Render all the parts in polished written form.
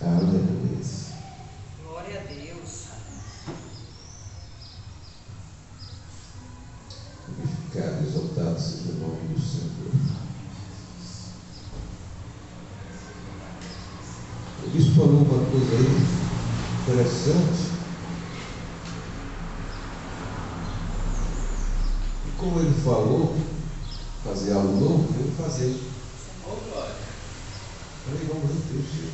Aleluia. Glória a Deus. Glorificado, exaltado seja o nome do Senhor. O bispo falou uma coisa aí interessante. E como ele falou, fazer algo novo, eu vou fazer. Oh, glória. Aí vamos no texto.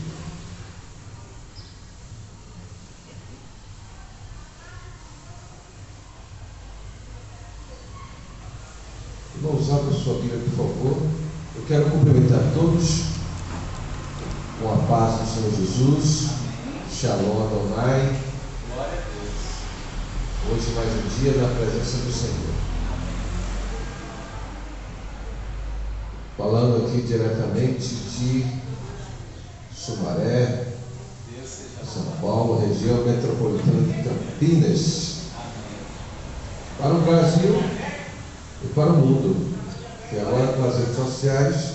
Irmãos, abra sua Bíblia, por favor. Eu quero cumprimentar todos com a paz do Senhor Jesus. Shalom Adonai. Glória a Deus. Hoje mais um dia na presença do Senhor. Falando aqui diretamente de Sumaré, São Paulo, região metropolitana de Campinas, para o Brasil e para o mundo. Que agora com as redes sociais,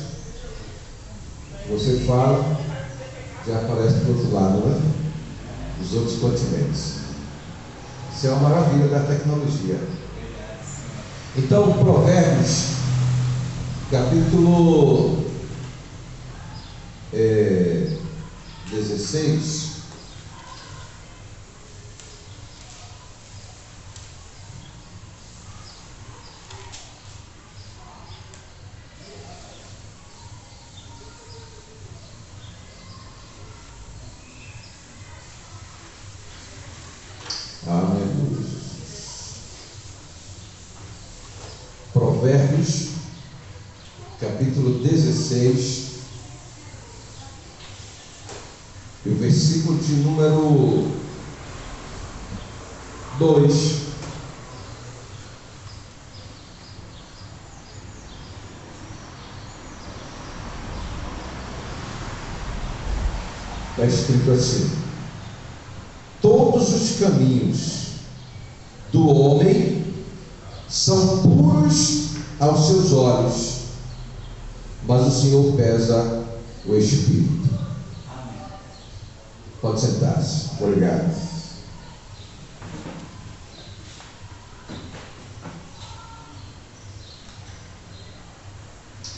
você fala, já aparece do outro lado, né? Dos outros continentes. Isso é uma maravilha da tecnologia. Então, Provérbios, capítulo 16. Aleluia. Provérbios, capítulo 16, e o versículo de número 2. Está escrito assim: todos os caminhos do homem são puros aos seus olhos, mas o Senhor pesa o espírito. Pode sentar-se. Obrigado.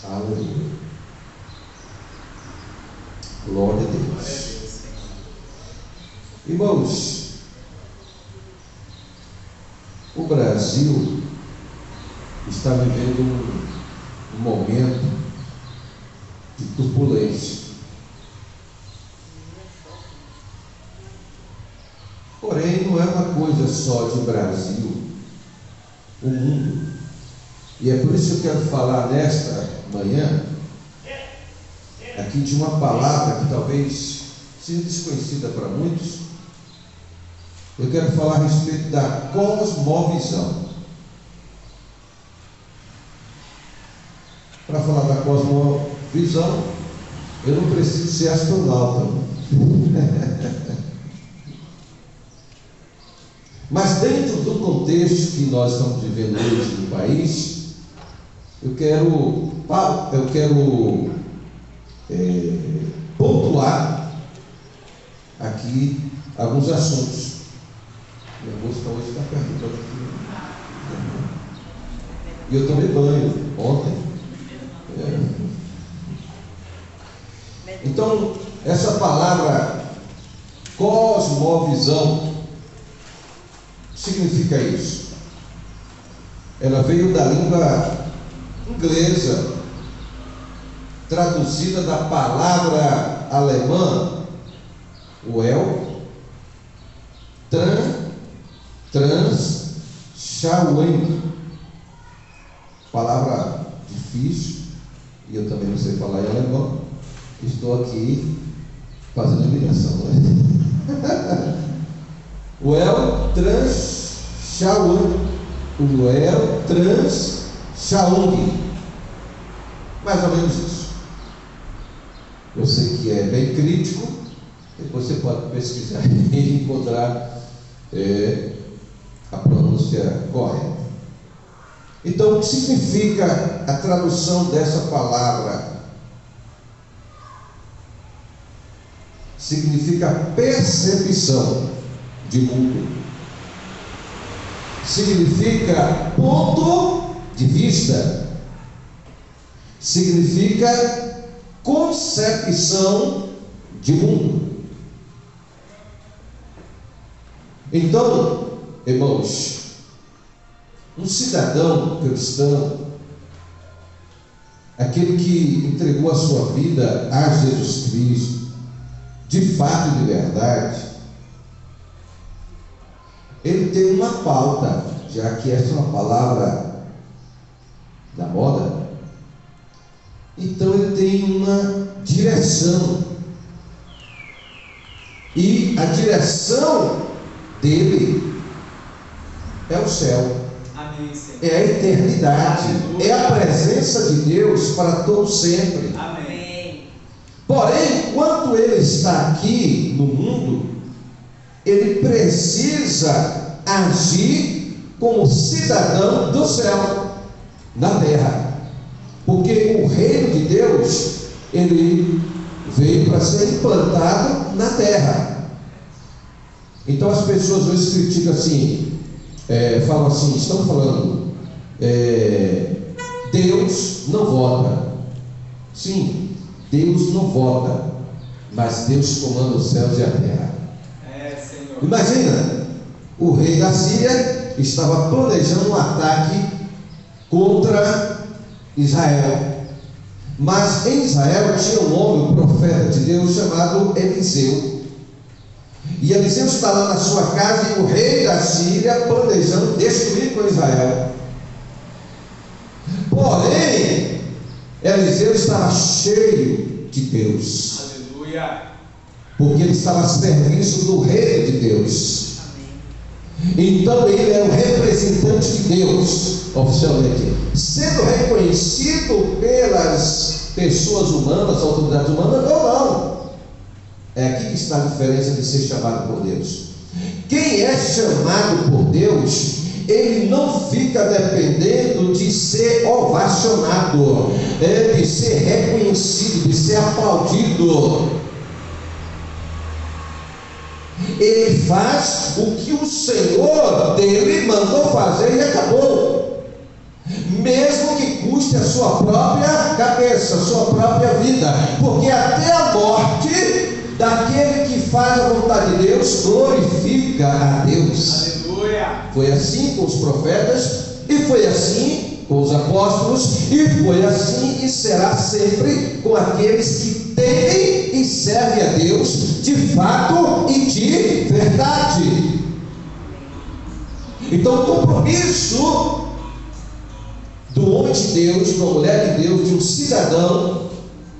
Aleluia. Glória a Deus. Irmãos, o Brasil está vivendo um momento de turbulência. Porém, não é uma coisa só de Brasil, o mundo. E é por isso que eu quero falar nesta manhã aqui de uma palavra que talvez seja desconhecida para muitos. Eu quero falar a respeito da cosmovisão. Para falar da cosmovisão, eu não preciso ser astronauta. Mas dentro do contexto que nós estamos vivendo hoje no país, eu quero pontuar aqui alguns assuntos. Minha música hoje está perto. E eu tomei banho ontem. Então, essa palavra cosmovisão significa isso. Ela veio da língua inglesa, traduzida da palavra alemã Well, Schauung, palavra difícil, e eu também não sei falar em alemão. Estou aqui fazendo humilhação, né? Schauung, mais ou menos isso. Eu sei que é bem crítico, depois você pode pesquisar e encontrar a pronúncia correta. Então, o que significa a tradução dessa palavra? significa percepção de mundo, significa ponto de vista, significa concepção de mundo. Então, irmãos, um cidadão cristão, aquele que entregou a sua vida a Jesus Cristo, de fato e de verdade, ele tem uma pauta, já que essa é uma palavra da moda. Então ele tem uma direção, e a direção dele é o céu, Amém, Senhor. é a eternidade, Aleluia. é a presença de Deus para todo sempre. Amém. Porém, enquanto ele está aqui no mundo, ele precisa agir como cidadão do céu, na terra, porque o reino de Deus, ele veio para ser implantado na terra. Então as pessoas hoje criticam assim, falam assim, estão falando, Deus não vota. Sim, Deus não vota, mas Deus comanda os céus e a terra. Senhor. Imagina, o rei da Síria estava planejando um ataque contra Israel, mas em Israel tinha um homem, um profeta de Deus chamado Eliseu. E Eliseu está lá na sua casa e o rei da Síria planejando destruir com Israel. Porém, Eliseu estava cheio de Deus, Aleluia. porque ele estava a serviço do reino de Deus. Então ele é o representante de Deus, oficialmente, sendo reconhecido pelas pessoas humanas, autoridades humanas, ou não. É aqui que está a diferença de ser chamado por Deus. Quem é chamado por Deus, ele não fica dependendo de ser ovacionado, de ser reconhecido, de ser aplaudido. Ele faz o que o Senhor dele mandou fazer e acabou, mesmo que custe a sua própria cabeça, a sua própria vida, porque até a morte daquele que faz a vontade de Deus glorifica a Deus. Aleluia. Foi assim com os profetas, e foi assim com os apóstolos, e foi assim e será sempre com aqueles que temem e servem a Deus de fato e de verdade. Então o compromisso do homem de Deus, de uma mulher de Deus, de um cidadão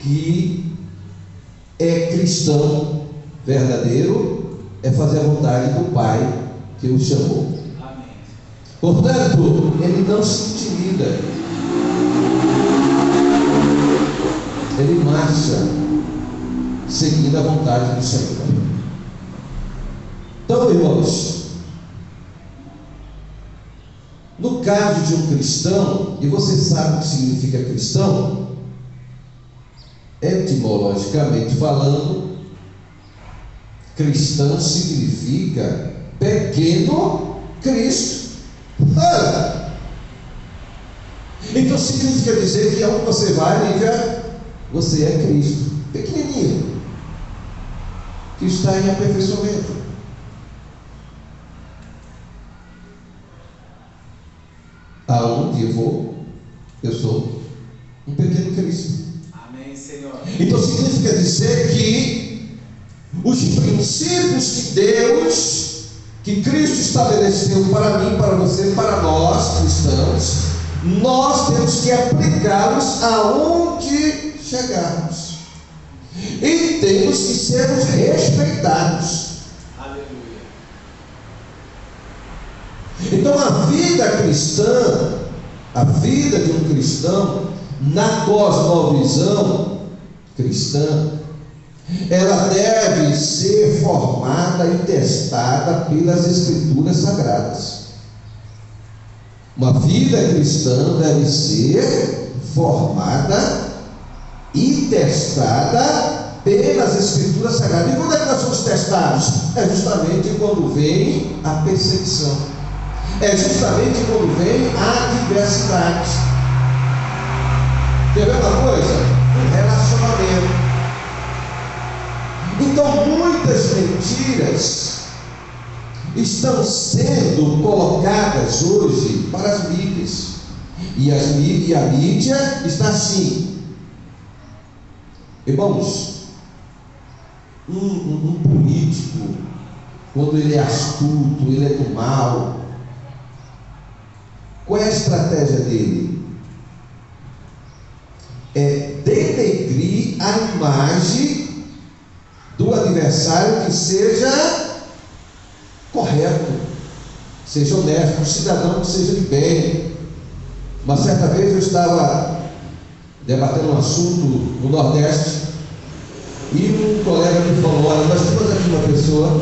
que é cristão verdadeiro, é fazer a vontade do Pai que o chamou. Amém. Portanto, ele não se intimida, ele marcha seguindo a vontade do Senhor. Então, irmãos, no caso de um cristão, e você sabe o que significa cristão, etimologicamente falando, cristão significa pequeno Cristo. Então significa dizer que aonde você vai, Lívia, você é Cristo, pequenininho, que está em aperfeiçoamento. Aonde eu vou, eu sou um pequeno Cristo. Amém, Senhor. Então significa dizer que os princípios que Deus, que Cristo estabeleceu para mim, para você, para nós cristãos, nós temos que aplicá-los aonde chegarmos, e temos que sermos respeitados. Aleluia. Então a vida cristã, a vida de um cristão na cosmovisão cristã, ela deve ser formada e testada pelas Escrituras Sagradas. Uma vida cristã deve ser formada e testada pelas Escrituras Sagradas. E quando é que nós somos testados? É justamente quando vem a perseguição, é justamente quando vem a adversidade. Quer ver uma coisa? Um relacionamento. Então muitas mentiras estão sendo colocadas hoje para as mídias, e a mídia está assim. Irmãos, um político, quando ele é astuto, ele é do mal, qual é a estratégia dele? É denegrir a imagem do adversário, que seja correto, seja honesto, um cidadão que seja de bem. Uma certa vez eu estava debatendo um assunto no Nordeste, e um colega me falou: olha, nós temos aqui uma pessoa,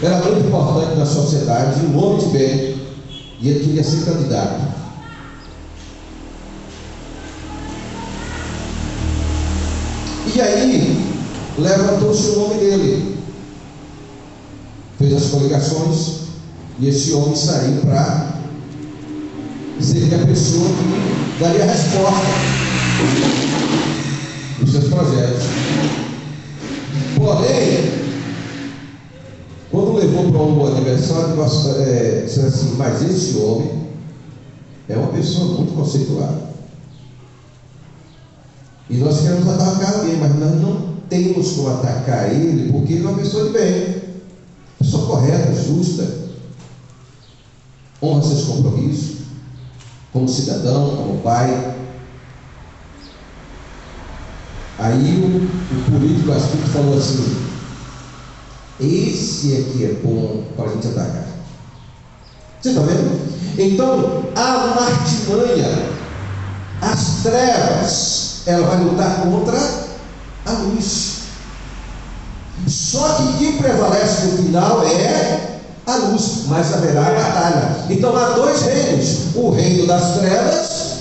era muito importante na sociedade, um homem de bem, e ele queria ser candidato. E aí levantou-se o nome dele, fez as coligações, e esse homem saiu para ser a pessoa que daria a resposta dos seus projetos. Porém, quando levou para um adversário, disse assim: mas esse homem é uma pessoa muito conceituada, e nós queremos atacar alguém, mas nós não temos como atacar ele, porque ele é uma pessoa de bem, pessoa correta, justa, honra seus compromissos, como cidadão, como pai. Aí o político astuto falou assim: esse aqui é bom para a gente atacar. Você está vendo? Então, a artimanha, as trevas, ela vai lutar contra a luz. Só que quem prevalece no final é a luz, mas haverá a batalha. Então há dois reinos: o reino das trevas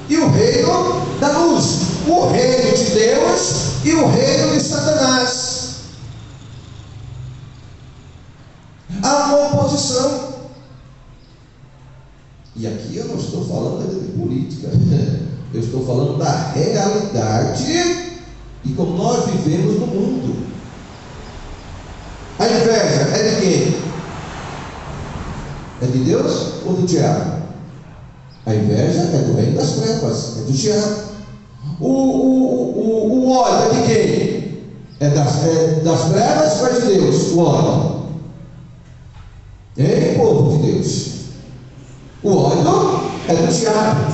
e o reino da luz, o reino de Deus e o reino de Satanás. Há uma oposição. E aqui eu não estou falando de política, eu estou falando da realidade e como nós vivemos no mundo. A inveja é de quem? É de Deus ou do diabo? A inveja é do reino das trevas, é do diabo. O ódio é de quem? É das trevas ou é de Deus? O ódio. É povo de Deus. O ódio é do diabo.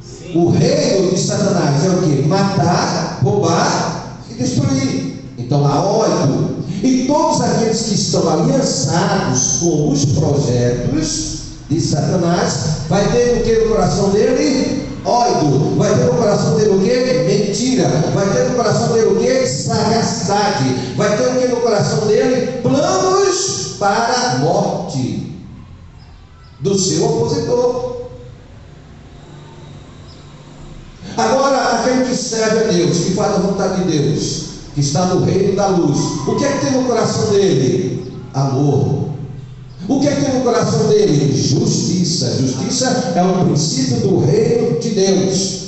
Sim. O reino de Satanás é o que? Matar, roubar e destruir. Então há ódio. E todos aqueles que estão aliançados com os projetos de Satanás, vai ter o que no coração dele? Ódio. Vai ter no coração dele o que? Mentira. Vai ter no coração dele o que? Sagacidade. Vai ter o que no coração dele? Planos para a morte do seu opositor. Agora, aquele que serve a Deus, que faz a vontade de Deus, que está no reino da luz, o que é que tem no coração dele? Amor. O que é que tem no coração dele? Justiça. Justiça é um princípio do reino de Deus.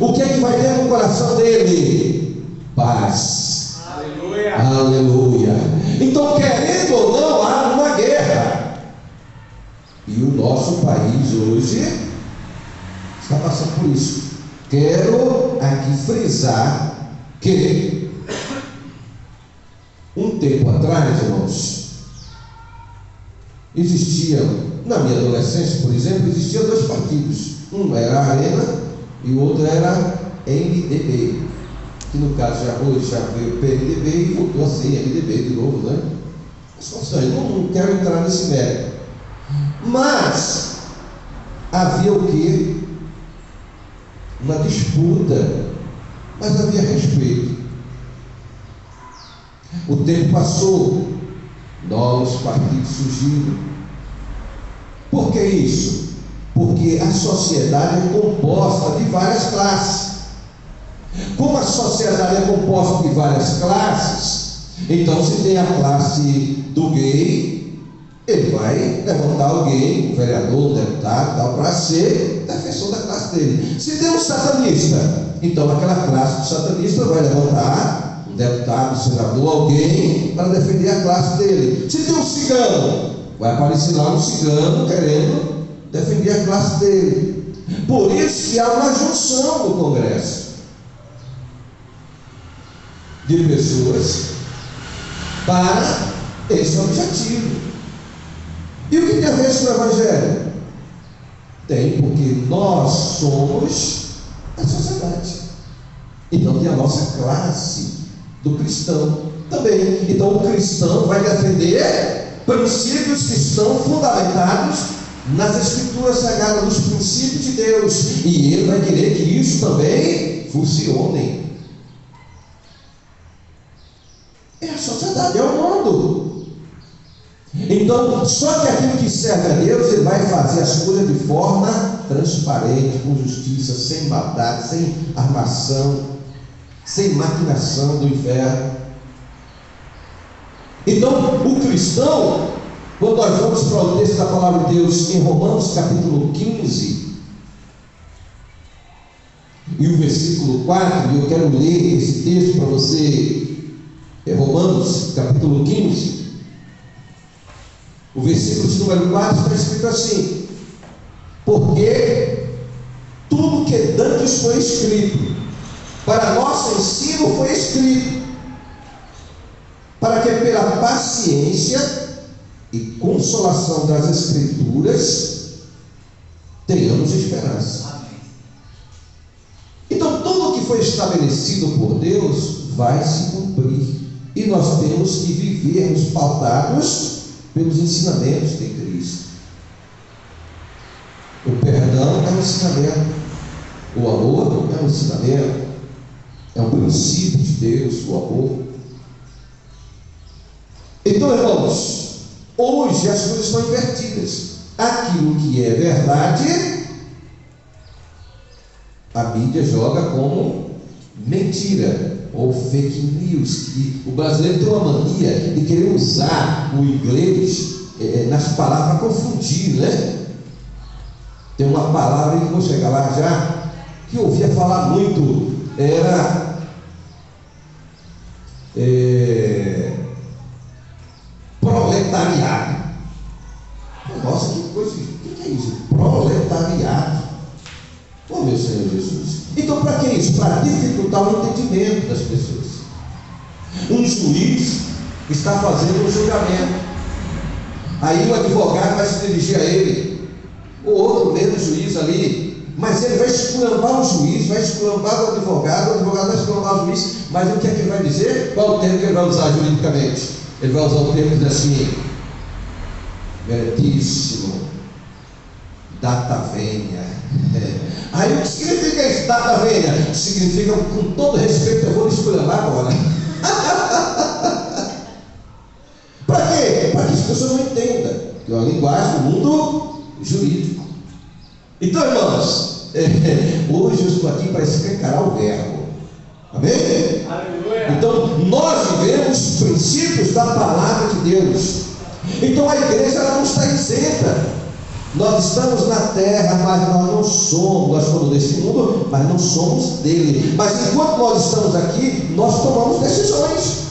O que é que vai ter no coração dele? Paz. Aleluia. Aleluia. Então, querendo ou não, há uma guerra. E o nosso país hoje está passando por isso. Quero aqui frisar que um tempo atrás, irmãos, existia, na minha adolescência, por exemplo, existiam dois partidos. Um era a Arena e o outro era MDB, que no caso já veio PMDB e voltou a ser MDB de novo, né? Eu não quero entrar nesse mérito. Mas havia o quê? Uma disputa, mas havia respeito. O tempo passou, novos partidos surgiram. Por que isso? Porque a sociedade é composta de várias classes. Como a sociedade é composta de várias classes, então se tem a classe do gay, ele vai levantar alguém, um vereador, um deputado, tal, para ser defensor da classe dele. Se tem um satanista, então aquela classe do satanista vai levantar um deputado, um senador, alguém para defender a classe dele. Se tem um cigano, vai aparecer lá um cigano querendo defender a classe dele. Por isso que há uma junção no Congresso de pessoas para esse objetivo. E o que tem a ver com o Evangelho? Tem, porque nós somos a sociedade. Então tem a nossa classe do cristão também. Então o cristão vai defender princípios que estão fundamentados nas Escrituras Sagradas, nos princípios de Deus. E ele vai querer que isso também funcione. É a sociedade, é o mundo. Então, só que aquilo que serve a Deus, ele vai fazer as coisas de forma transparente, com justiça, sem maldade, sem armação, sem maquinação do inferno. Então, o cristão, quando nós vamos para o texto da palavra de Deus em Romanos capítulo 15 e o versículo 4, e eu quero ler esse texto para você. É Romanos capítulo 15, o versículo de número 4 está escrito assim: porque tudo que dantes foi escrito, para nosso ensino foi escrito, para que pela paciência e consolação das Escrituras tenhamos esperança. Amém. Então tudo que foi estabelecido por Deus vai se cumprir. E nós temos que vivermos pautados pelos ensinamentos de Cristo. O perdão é um ensinamento, o amor é um ensinamento, é um princípio de Deus, o amor. Então, irmãos, hoje as coisas estão invertidas. Aquilo que é verdade, a mídia joga como mentira ou fake news. Que o brasileiro tem uma mania de querer usar o inglês nas palavras para confundir, né? Tem uma palavra que vou chegar lá já, que eu ouvia falar muito, era proletariado. Nossa, que coisa, o que é isso? Proletariado. Oh, meu Senhor Jesus. Então, para que isso? Para dificultar o entendimento das pessoas. Um juiz está fazendo um julgamento, aí o advogado vai se dirigir a ele, o outro mesmo juiz ali, mas ele vai esculambar o juiz, vai esculambar o advogado vai esculambar o juiz, mas o que é que ele vai dizer? Qual o termo que ele vai usar juridicamente? Ele vai usar o termo de assim: meritíssimo, data venia. Aí o que significa isso, data venia? Significa, com todo respeito, eu vou esculambar agora. Para quê? Para que as pessoas não entendam, que é uma linguagem do mundo jurídico. Então, irmãos, hoje eu estou aqui para escancarar o verbo. Amém? Aleluia. Então, nós vivemos os princípios da palavra de Deus. Então a igreja ela não está isenta. Nós estamos na terra, mas nós não somos, nós somos desse mundo, mas não somos dele. Mas enquanto nós estamos aqui, nós tomamos decisões.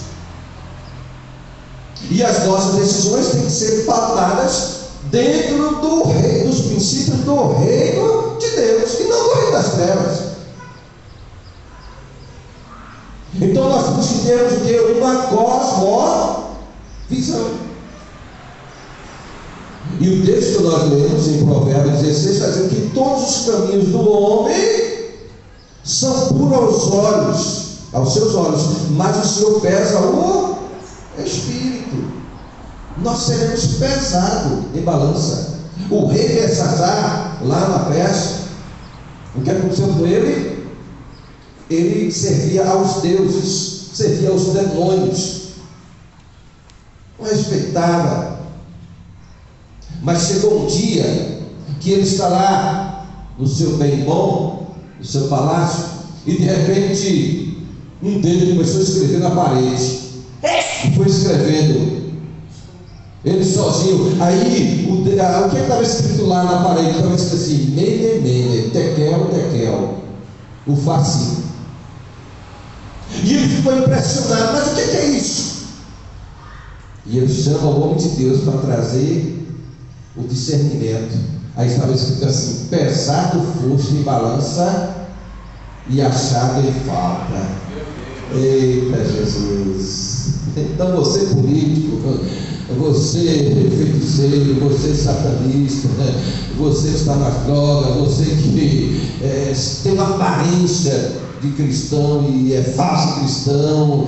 E as nossas decisões têm que ser pautadas dentro do reino, dos princípios do reino de Deus, e não do reino das trevas. Então nós temos que ter uma cosmovisão. E o texto que nós lemos em Provérbios 16 está dizendo que todos os caminhos do homem são puros aos seus olhos, mas o Senhor pesa o espírito. Nós seremos pesados em balança. O rei Belsazar, lá na Pérsia, o que aconteceu com ele? Ele servia aos deuses, servia aos demônios, não respeitava. Mas chegou um dia que ele está lá no seu bem bom, no seu palácio, e de repente um dedo começou a escrever na parede, e foi escrevendo, ele sozinho. Aí o que estava escrito lá na parede? Estava escrito assim: mene, mene, tekel, tekel, o facinho. E ele ficou impressionado: mas o que é isso? E ele chama o homem de Deus para trazer o discernimento. Aí estava escrito assim: pesado foste em balança e achado em falta. Eita Jesus! Então você político, você feiticeiro, você satanista, você está nas drogas, você que tem uma aparência de cristão e é falso cristão,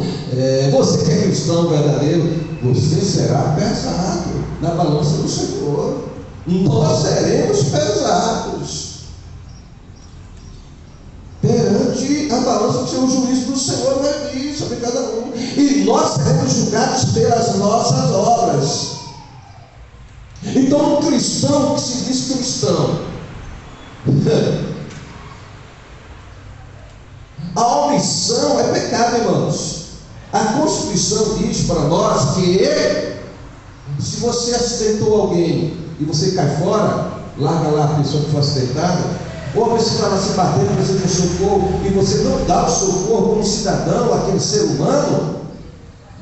você que é cristão verdadeiro, você será pesado na balança do Senhor. Nós seremos pesados perante a balança do Senhor. O juízo do Senhor vai vir sobre cada um, e nós seremos julgados pelas nossas obras. Então um cristão que se diz cristão, a omissão é pecado, irmãos. A Constituição diz para nós que se você acidentou alguém e você cai fora, larga lá a pessoa que foi acidentada, ou a pessoa estava se batendo, você tem socorro, e você não dá o socorro como cidadão àquele ser humano,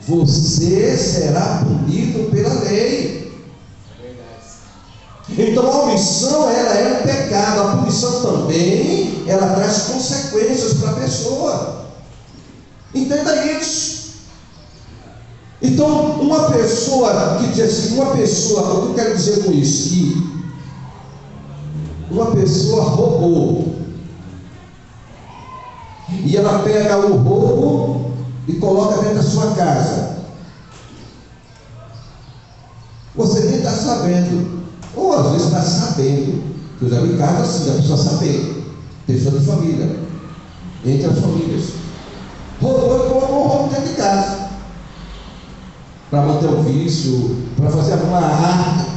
você será punido pela lei. Então a omissão, ela é um pecado. A punição também, ela traz consequências para a pessoa. Entenda isso. Então uma pessoa que diz assim, o que eu quero dizer com isso? Que uma pessoa roubou, e ela pega o roubo e coloca dentro da sua casa. Você nem está sabendo, ou às vezes está sabendo, que eu já vi casos assim, da pessoa saber, pessoa de família, entre as famílias, roubou e colocou o roubo dentro de casa, para manter o vício, para fazer uma arca.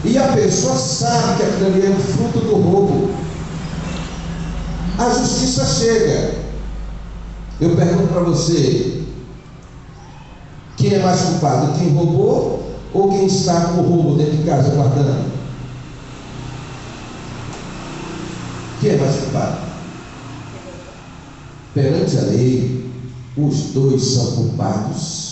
E a pessoa sabe que aquilo ali é o fruto do roubo. A justiça chega. Eu pergunto para você: quem é mais culpado? Quem roubou ou quem está com o roubo dentro de casa guardando? Quem é mais culpado? Perante a lei, os dois são culpados.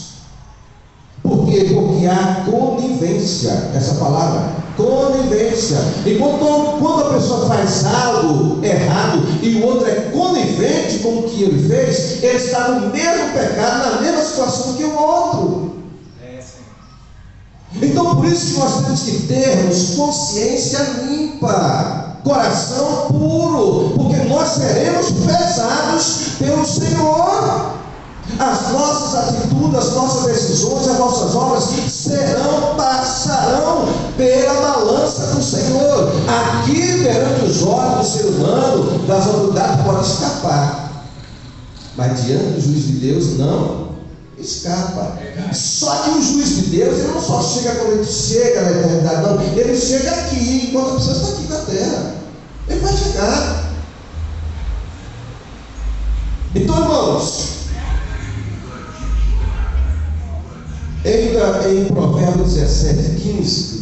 Por quê? Porque há conivência. Essa palavra, conivência. E quando a pessoa faz algo errado e o outro é conivente com o que ele fez, ele está no mesmo pecado, na mesma situação que o outro. Então por isso que nós temos que termos consciência limpa, coração puro, porque nós seremos pesados pelo Senhor. As nossas atitudes, as nossas decisões, as nossas obras passarão pela balança do Senhor. Aqui perante os olhos do ser humano, das autoridades pode escapar, mas diante do juiz de Deus não escapa. Só que o juiz de Deus, ele não só chega quando ele chega na eternidade, não, ele chega aqui, enquanto a pessoa está aqui na terra. Ele vai chegar. Então, irmãos, ainda em Provérbios 17:15,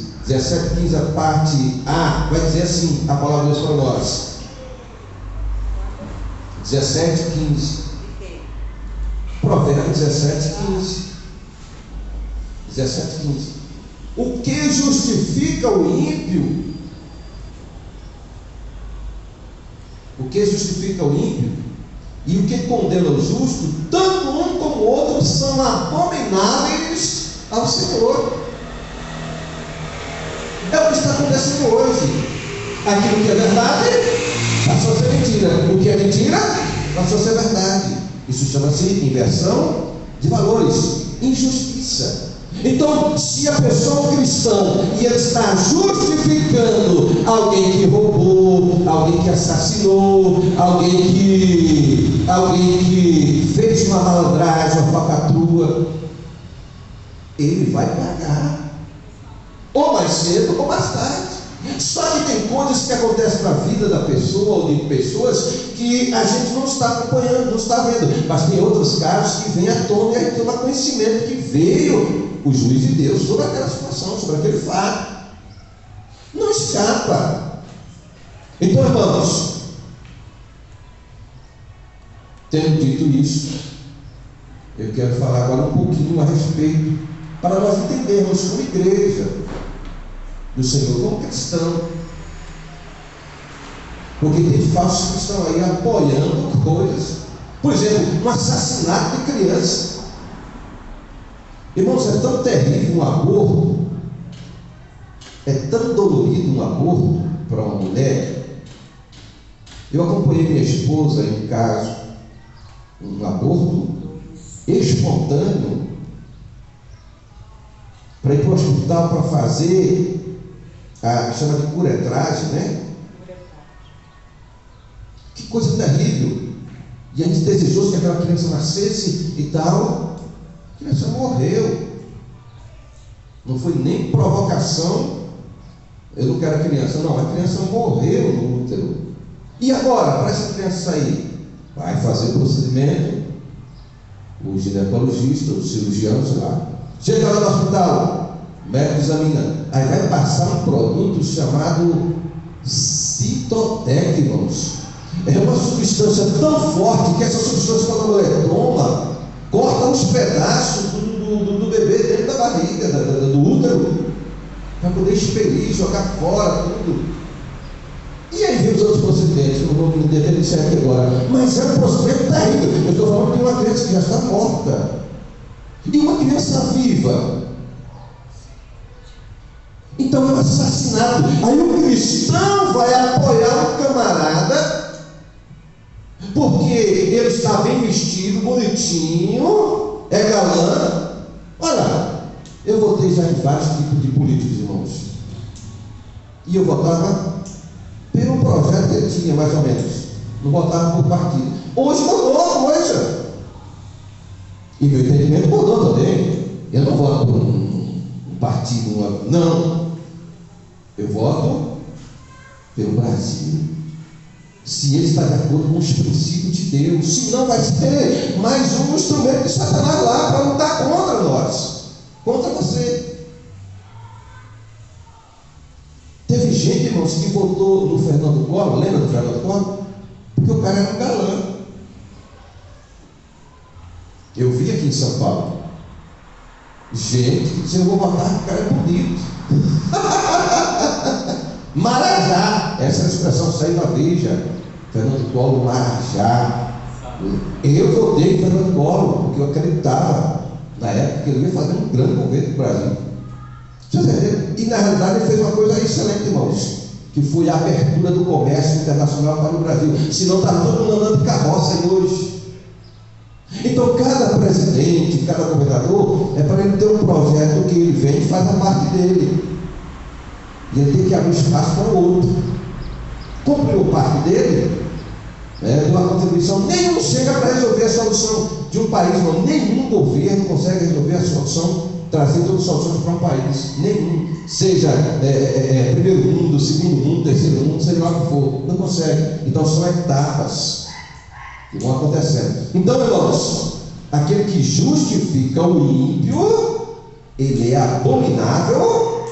a parte A, vai dizer assim, a palavra de Deus para nós. 17:15. Provérbios 17:15. O que justifica o ímpio? O que justifica o ímpio e o que condena o justo, tanto um como o outro são abomináveis ao Senhor. É o que está acontecendo hoje. Aquilo que é verdade passou a ser mentira, o que é mentira passou a ser verdade. Isso chama-se inversão de valores, injustiça. Então, se a pessoa é um cristão e ele está justificando alguém que roubou, alguém que assassinou, alguém que fez uma malandragem, uma falcatrua, ele vai pagar, ou mais cedo ou mais tarde. Só que tem coisas que acontecem na vida da pessoa ou de pessoas que a gente não está acompanhando, não está vendo. Mas tem outros casos que vêm à tona e aí toma conhecimento que veio o juiz de Deus sobre aquela situação, sobre aquele fato. Não escapa. Então, irmãos, tendo dito isso, eu quero falar agora um pouquinho a respeito, para nós entendermos como igreja do Senhor, como cristão. Porque tem falsos que estão aí apoiando coisas. Por exemplo, um assassinato de criança. Irmãos, é tão terrível um aborto, é tão dolorido um aborto para uma mulher. Eu acompanhei minha esposa em um caso, um aborto espontâneo, para ir para o hospital para fazer a que chama de curetragem, né? Que coisa terrível. E a gente desejou que aquela criança nascesse e tal. A criança morreu. Não foi nem provocação. Eu não quero a criança, não. A criança morreu no útero. E agora, para essa criança sair? Vai fazer o procedimento. O ginecologista, o cirurgião, sei lá. Chega lá no hospital, o médico examina. Aí vai passar um produto chamado Cytotec, irmãos. É uma substância tão forte que essa substância, quando a mulher toma, corta uns pedaços do bebê dentro da barriga, do útero, para poder expelir, jogar fora tudo. E aí vem os outros procedimentos, eu não vou me deter nisso aqui agora, mas é um procedimento terrível. Eu estou falando de uma criança que já está morta e uma criança viva. Então é um assassinato. Aí o cristão vai apoiar um camarada porque ele está bem vestido, bonitinho, é galã. Olha, eu votei já em vários tipos de políticos, irmãos, e eu votava pelo projeto que ele tinha, mais ou menos. Não votava por partido. Hoje mudou a coisa. E meu entendimento mudou também. Eu não voto por um partido, não. Eu voto pelo Brasil. Se ele está de acordo com os princípios de Deus. Se não, vai ter mais um instrumento de Satanás lá para lutar contra nós, contra você. Teve gente, irmãos, que votou no Fernando Collor. Lembra do Fernando Collor? Porque o cara era um galã. Eu vi aqui em São Paulo gente que dizia: eu vou votar porque o cara é bonito. Marajá, essa é a expressão saiu da Veja. Fernando Collor, Marajá. Eu votei em Fernando Collor porque eu acreditava na época que ele ia fazer um grande governo do Brasil. E na realidade ele fez uma coisa excelente, irmãos, que foi a abertura do comércio internacional para o Brasil. Senão está todo mundo andando de carroça aí hoje. Então cada presidente, cada governador, é para ele ter um projeto que ele vem e faz a parte dele. E ele tem que abrir espaço para o outro. Cumpriu parte dele, de uma contribuição. Nenhum chega para resolver a solução de um país, não. Nenhum governo consegue resolver a solução, trazer todas as soluções para um país. Nenhum. Seja primeiro mundo, segundo mundo, terceiro mundo, seja lá o que for. Não consegue. Então são etapas que vão acontecendo. Então, irmãos, aquele que justifica o ímpio, ele é abominável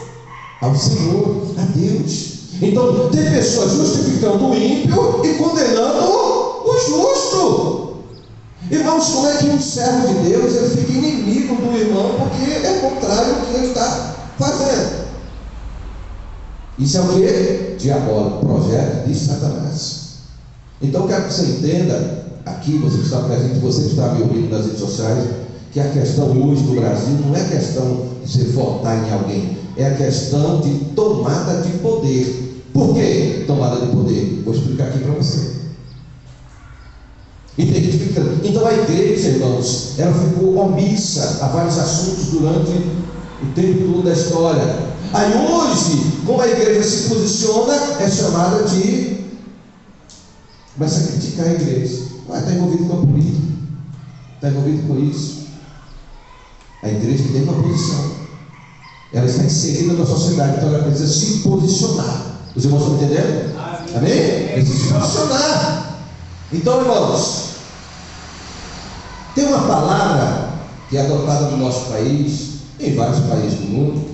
ao Senhor, a Deus. Então, tem pessoas justificando o ímpio e condenando o justo. Irmãos, como é que um servo de Deus ele fica inimigo do irmão porque é contrário ao que ele está fazendo? Isso é o que? Diabólico, projeto de Satanás. Então, eu quero que você entenda, aqui, você que está presente, você que está me ouvindo nas redes sociais, que a questão hoje do Brasil não é questão de você votar em alguém, é a questão de tomada de poder. Por que tomada de poder? Vou explicar aqui para você. Então a igreja, irmãos, ela ficou omissa a vários assuntos durante o tempo todo da história. Aí hoje, como a igreja se posiciona, é chamada de... começa a criticar a igreja. Está envolvido com a política, está envolvido com isso. A igreja tem uma posição. ela está inserida na sociedade, então ela precisa se posicionar. Os irmãos estão entendendo? Amém? Precisa se posicionar. Então, irmãos, tem uma palavra que é adotada no nosso país, em vários países do mundo,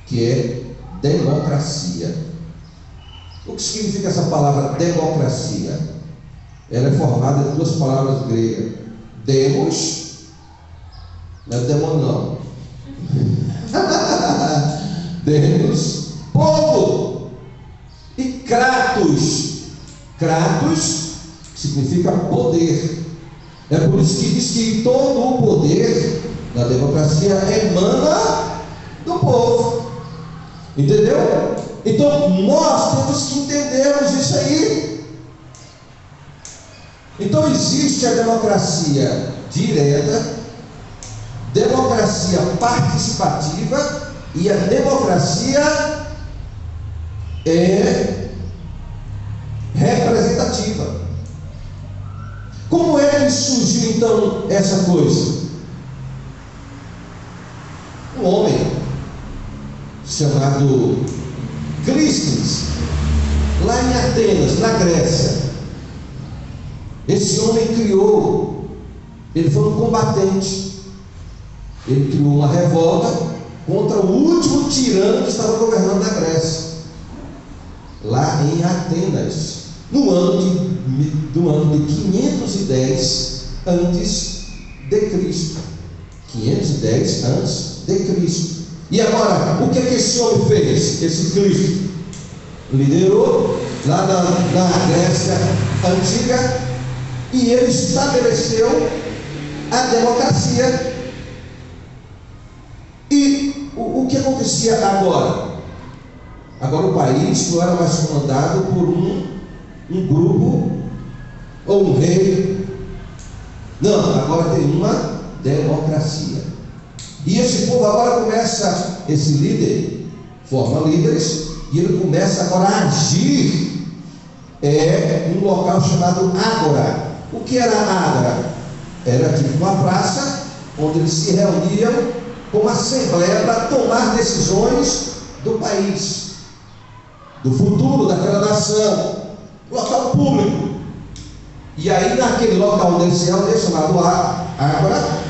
que é democracia. O que significa essa palavra democracia? Ela é formada de duas palavras gregas: demos, não é demônio não. Demos, povo, e kratos. Kratos significa poder. É por isso que diz que todo o poder da democracia emana do povo. Entendeu? Então nós temos que entendermos isso aí. Então existe a democracia direta, democracia participativa e a democracia representativa. Como é que surgiu então essa coisa? Um homem chamado Clístenes, lá em Atenas, na Grécia. Esse homem ele foi um combatente. Ele criou uma revolta contra o último tirano que estava governando na Grécia, lá em Atenas, no ano de 510 antes de Cristo. 510 antes de Cristo. E agora, o que esse homem fez? Esse Cristo liderou lá na Grécia antiga, e ele estabeleceu a democracia. E o que acontecia agora? Agora o país não era mais comandado por um grupo ou um rei. Não, agora tem uma democracia. E esse povo agora começa, esse líder forma líderes, e ele começa agora a agir em um local chamado Ágora. O que era Ágora? Era tipo uma praça onde eles se reuniam com uma assembleia para tomar decisões do país, do futuro daquela nação, local público. E aí naquele local onde eles se reuniam, chamado Ágora,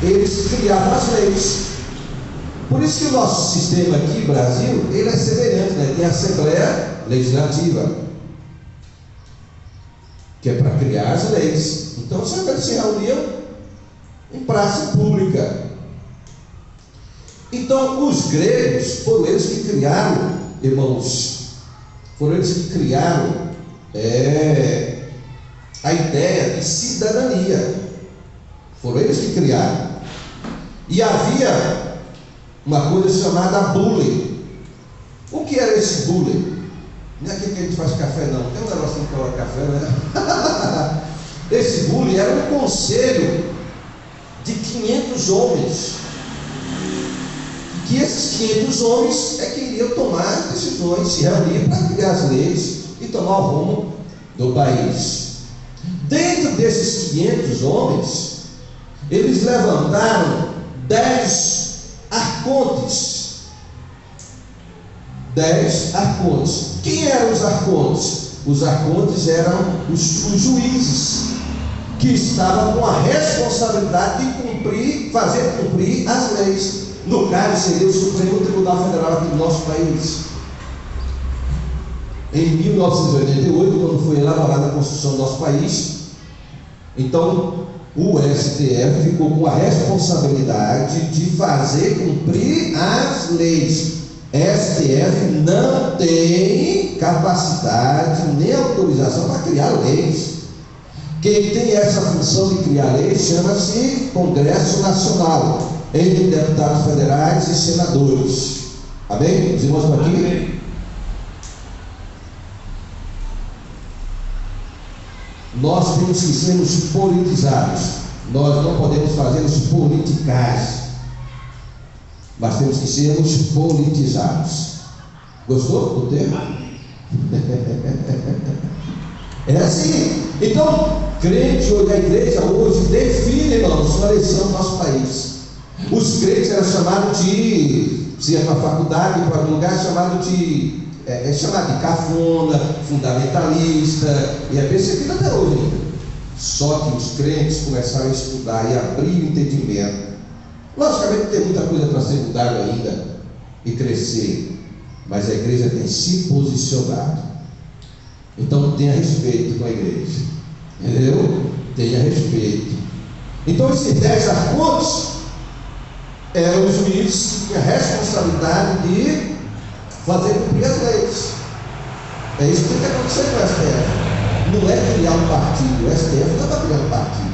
eles criavam as leis. Por isso que o nosso sistema aqui, Brasil, ele é semelhante, né? Tem a Assembleia Legislativa, que é para criar as leis. Então sempre eles se reuniam em praça pública. Então os gregos foram eles que criaram, irmãos, foram eles que criaram a ideia de cidadania. Foram eles que criaram. E havia uma coisa chamada bule. O que era esse bule? Não é aqui que a gente faz café, não. Tem um negocinho que coloca café, né? Esse bule era um conselho de 500 homens. Que esses 500 homens que iriam tomar as decisões, se reunir para criar as leis e tomar o rumo do país. Dentro desses 500 homens, eles levantaram 10 arcontes. 10 arcontes. Quem eram os arcontes? Os arcontes eram os juízes, que estavam com a responsabilidade de fazer cumprir as leis. No caso, seria o Supremo Tribunal Federal aqui do nosso país. Em 1988, quando foi elaborada a Constituição do nosso país, então o STF ficou com a responsabilidade de fazer cumprir as leis. STF não tem capacidade nem autorização para criar leis. Quem tem essa função de criar leis chama-se Congresso Nacional, entre deputados federais e senadores. Amém? Os irmãos estão aqui? Amém. Nós temos que sermos politizados. Nós não podemos fazer-nos politicais, mas temos que sermos politizados. Gostou do termo? É assim. Então, crente hoje, a igreja hoje define, irmãos, uma eleição no nosso país. Os crentes eram chamados de Você ia para a faculdade, para um lugar chamado de chamado de cafona, fundamentalista, e é perseguido até hoje ainda. Só que os crentes começaram a estudar e abrir o entendimento. Logicamente tem muita coisa para ser mudada ainda e crescer, mas a igreja tem se posicionado. Então tenha respeito com a igreja, entendeu? Tenha respeito. Então esses 10 arcontes eram os juízes que tinham a responsabilidade de fazer cumprir as leis. É isso que tem que acontecer com o STF. Não é criar um partido, o STF não está criando partido.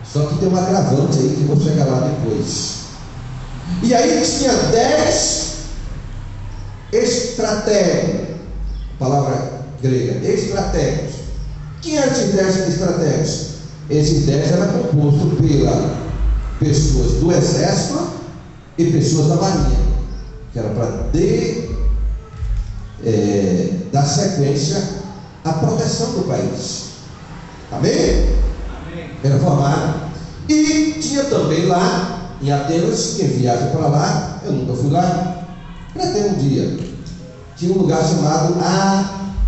Só que tem um agravante aí que eu vou chegar lá depois. E aí tinha 10 estratégos, palavra grega, estratégos. Quem eram esses 10 estratégos? Esses 10 eram compostos pelas pessoas do exército e pessoas da marinha, que era para dar sequência à proteção do país. Amém? Amém. Era formado. E tinha também lá em Atenas, quem viaja para lá, eu nunca fui lá, pretendo um dia, tinha um lugar chamado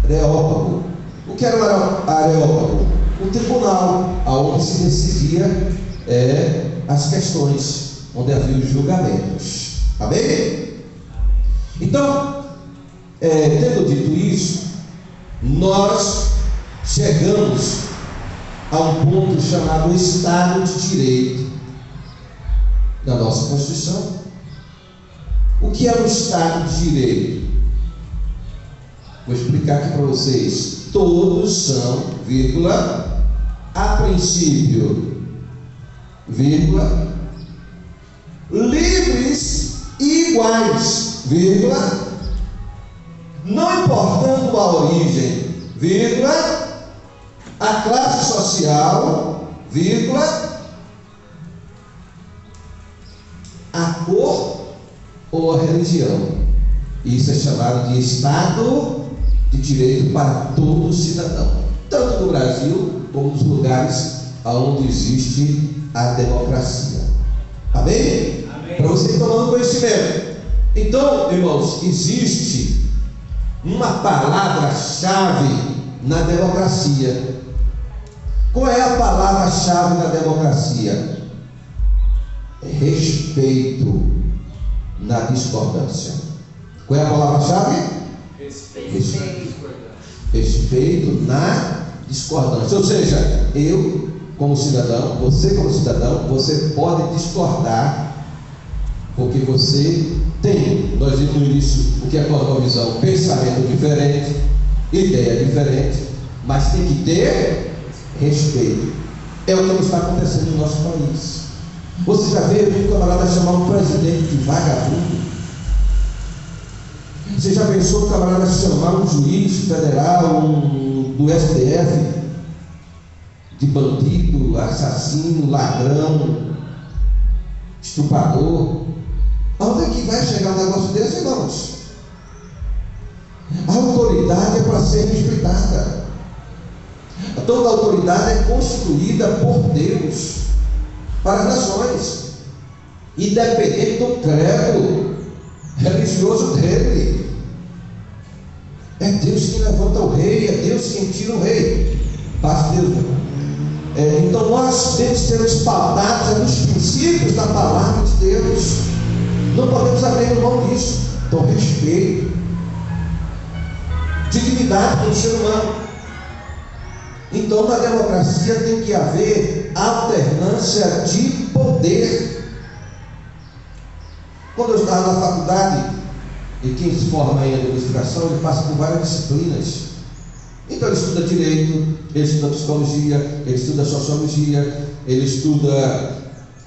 Areópago. O que era o Areópago? Um tribunal onde se decidia as questões, onde havia os julgamentos. Amém? Então, tendo dito isso, nós chegamos a um ponto chamado Estado de Direito da nossa Constituição. O que é o Estado de Direito? Vou explicar aqui para vocês. Todos são, vírgula, a princípio, vírgula, livres e iguais, vírgula, não importando a origem, vírgula, a classe social, vírgula, a cor ou a religião. Isso é chamado de Estado de Direito para todo cidadão, tanto no Brasil como nos lugares onde existe a democracia. Amém? Amém. Para você ir tomando conhecimento. Então, irmãos, existe uma palavra-chave na democracia. Qual é a palavra-chave na democracia? Respeito na discordância. Qual é a palavra-chave? Respeito na discordância. Ou seja, eu como cidadão, você como cidadão, você pode discordar, porque você tem, nós vimos no início o que é cosmovisão, pensamento diferente, ideia diferente, mas tem que ter respeito. É o que está acontecendo no nosso país. Você já veio um camarada chamar um presidente de vagabundo? Você já pensou o camarada chamar um juiz federal, do STF, de bandido, assassino, ladrão, estuprador? Aonde é que vai chegar um negócio desse, irmãos? A autoridade é para ser respeitada. Toda autoridade é construída por Deus para as nações, independente do credo religioso dele. É Deus quem levanta o rei, é Deus quem tira o rei. Basta Deus, irmão. Então nós temos que ser espalhados nos princípios da palavra de Deus. Não podemos abrir mão disso. Então, respeito, dignidade do ser humano. Então, na democracia tem que haver alternância de poder. Quando eu estava na faculdade, e quem se forma em administração, ele passa por várias disciplinas. Então ele estuda direito, ele estuda psicologia, ele estuda sociologia, ele estuda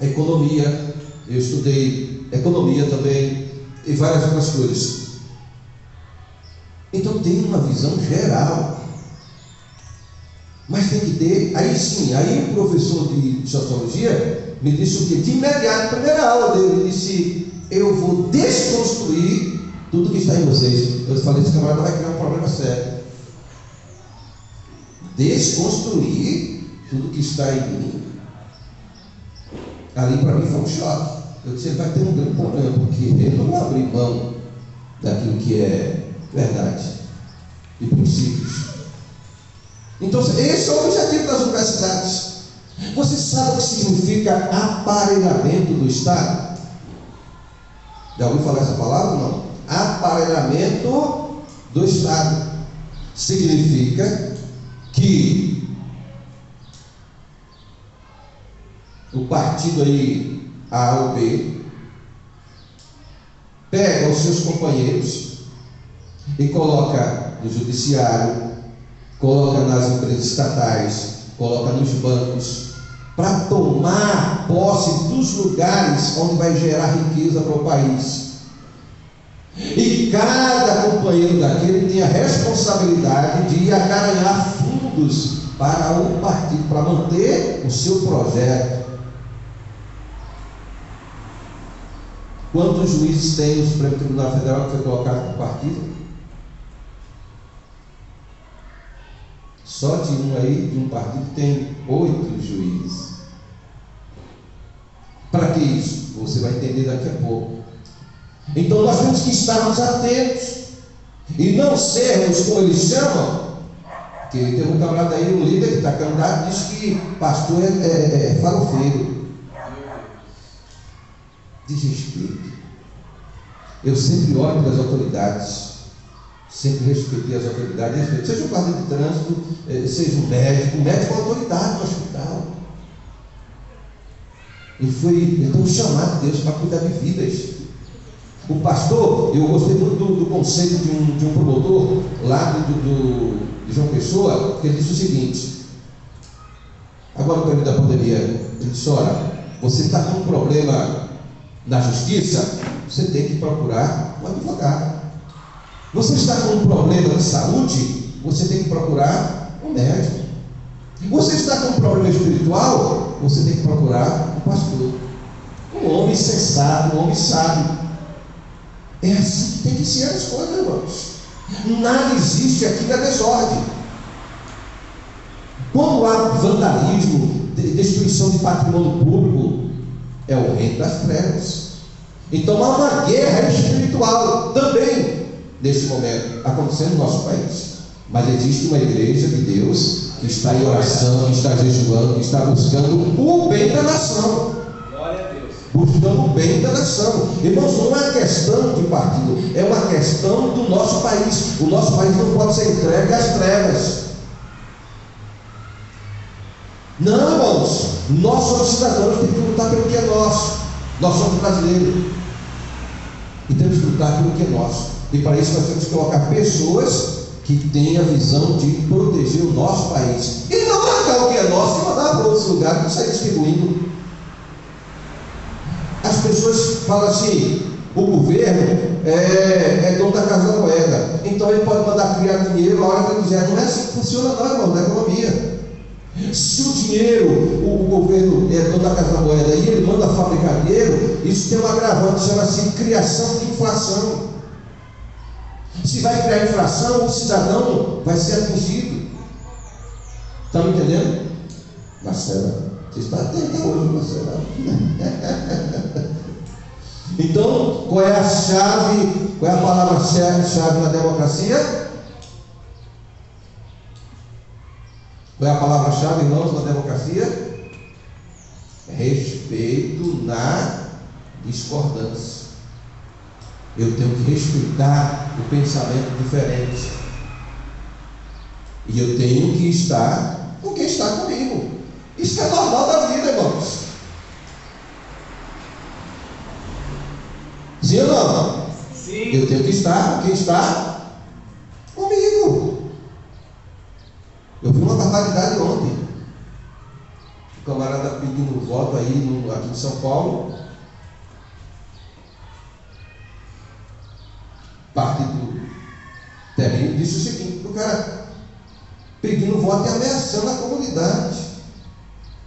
economia. Eu estudei economia também e várias outras coisas. Então tem uma visão geral, mas tem que ter, aí sim, aí o professor de sociologia me disse o que? De imediato, primeira aula dele, ele disse: eu vou desconstruir tudo que está em vocês. Eu falei: esse camarada vai criar um problema sério. Desconstruir tudo que está em mim. Ali para mim foi um choque. eu disse, ele vai ter um grande problema, porque ele não vai abrir mão daquilo que é verdade e princípios. Então, esse é o objetivo das universidades. Você sabe o que significa aparelhamento do Estado? Já ouviu falar essa palavra ou não? Aparelhamento do Estado significa que o partido aí A ou B pega os seus companheiros e coloca no judiciário, coloca nas empresas estatais, coloca nos bancos, para tomar posse dos lugares onde vai gerar riqueza para o país. E cada companheiro daquele tem a responsabilidade de ir acarinhar fundos para o partido, para manter o seu projeto. Quantos juízes tem o Supremo Tribunal Federal que foi colocado por partido? Só de um aí, de um partido, tem 8 juízes. Para que isso? Você vai entender daqui a pouco. Então nós temos que estarmos atentos e não sermos, como eles chamam, que tem um camarada aí, um líder que está candidato, diz que pastor é farofeiro. Desrespeito. Eu sempre olho para as autoridades, sempre respeitei as autoridades, respeito. Seja um guarda de trânsito, seja um médico. O médico é uma autoridade no hospital. Ele foi então chamado de Deus para cuidar de vidas. O pastor, eu gostei muito do conceito de um promotor lá de João Pessoa, que ele disse o seguinte: agora no período da pandemia, ele disse, olha, você está com um problema na justiça, você tem que procurar um advogado. Você está com um problema de saúde, você tem que procurar um médico. Você está com um problema espiritual, você tem que procurar um pastor, um homem sensato, um homem sábio. É assim que tem que ser as coisas, irmãos. Nada existe aqui na desordem. Quando há vandalismo, destruição de patrimônio público, é o reino das trevas. Então há uma guerra espiritual também nesse momento acontecendo no nosso país. Mas existe uma igreja de Deus que está em oração, que está jejuando, que está buscando o bem da nação. Glória a Deus. Buscando o bem da nação. Irmãos, não é questão de partido, é uma questão do nosso país. O nosso país não pode ser entregue às trevas. Não, irmãos, nós somos cidadãos, temos que lutar pelo que é nosso. Nós somos brasileiros e temos que lutar pelo que é nosso. E para isso nós temos que colocar pessoas que têm a visão de proteger o nosso país e não arrancar o que é nosso e mandar para outros lugares, não sair distribuindo. As pessoas falam assim: o governo é dono da Casa da Moeda, então ele pode mandar criar dinheiro a hora que ele quiser. Não é assim que funciona, não, irmão, da economia. Se o dinheiro, o governo é dono da Casa da Moeda e ele manda fabricar dinheiro, isso tem um agravante, chama-se criação de inflação. Se vai criar inflação, o cidadão vai ser atingido. Estão entendendo? Marcela, você está atento hoje, Marcela. Então, qual é a chave, qual é a palavra-chave na democracia? Qual é a palavra-chave, irmãos, na democracia? Respeito na discordância. Eu tenho que respeitar o pensamento diferente. E eu tenho que estar com quem está comigo. Isso é normal da vida, irmãos. Sim ou não? Sim. Eu tenho que estar com quem está comigo. Eu vi uma barbaridade ontem. O camarada pedindo voto aí aqui em São Paulo. Partido terrível disse o seguinte: o cara pedindo voto e ameaçando a comunidade,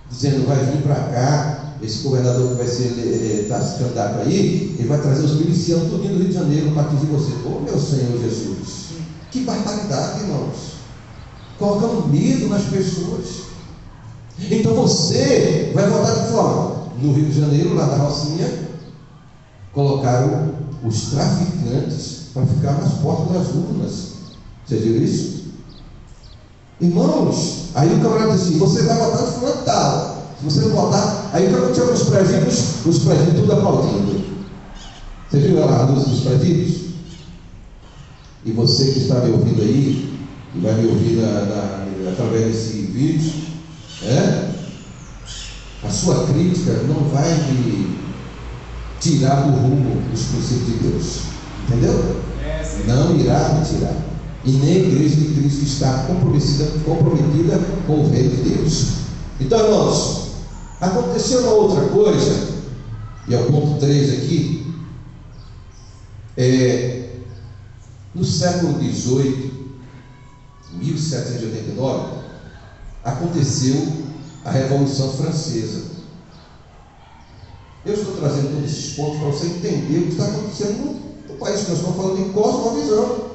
dizendo: vai vir para cá, esse governador que vai ser está se candidato aí, ele vai trazer os milicianos tudo do Rio de Janeiro para atingir você. Ô meu Senhor Jesus, que barbaridade, irmãos, colocando medo nas pessoas. Então você vai votar de forma no Rio de Janeiro, lá da Rocinha, colocaram os traficantes para ficar nas portas das urnas. Vocês viram isso? Irmãos, aí o camarada disse assim: você vai votar de fulano tal. Se você não votar, aí o camarada tinha os presídios tudo aplaudindo. Você viu lá a luz dos presídios? E você que está me ouvindo aí, que vai me ouvir através desse vídeo, a sua crítica não vai me tirar do rumo dos princípios de Deus. Entendeu? Não irá me tirar. E nem a igreja de Cristo está comprometida com o reino de Deus. Então, irmãos, aconteceu uma outra coisa, e é o ponto 3 aqui. No século XVIII, 1789, aconteceu a Revolução Francesa. Eu estou trazendo todos esses pontos para você entender o que está acontecendo no país que nós estamos falando em cosmovisão.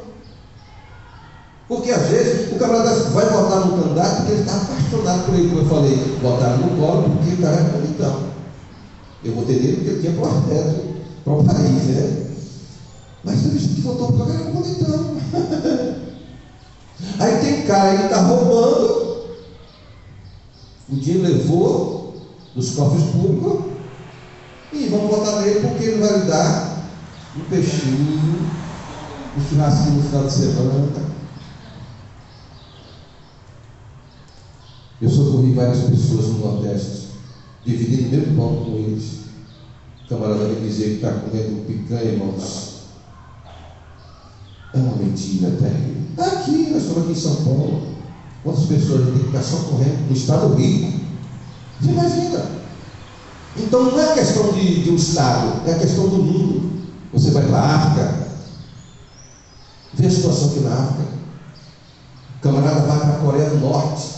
Porque às vezes o camarada vai votar no candidato porque ele está apaixonado por ele, como eu falei, votaram no Collor porque o cara é bonitão. Eu votei nele porque ele tinha projeto para o país, né? Mas teve gente que votou porque o cara era bonitão. Aí tem cara aí que está roubando, o dinheiro levou dos cofres públicos, e vamos votar nele porque ele vai lhe dar um peixinho, um churrasquinho no final de semana. Eu socorri várias pessoas no Nordeste, dividindo o mesmo pão com eles. O camarada me dizia que está comendo picanha, irmãos. É uma mentira terrível. Aqui, nós estamos aqui em São Paulo. Quantas pessoas a gente tem que ficar só correndo no estado do Rio? Você imagina? Então não é questão de um estado, é a questão do mundo. Você vai para a África, vê a situação aqui na África. O camarada vai para a Coreia do Norte.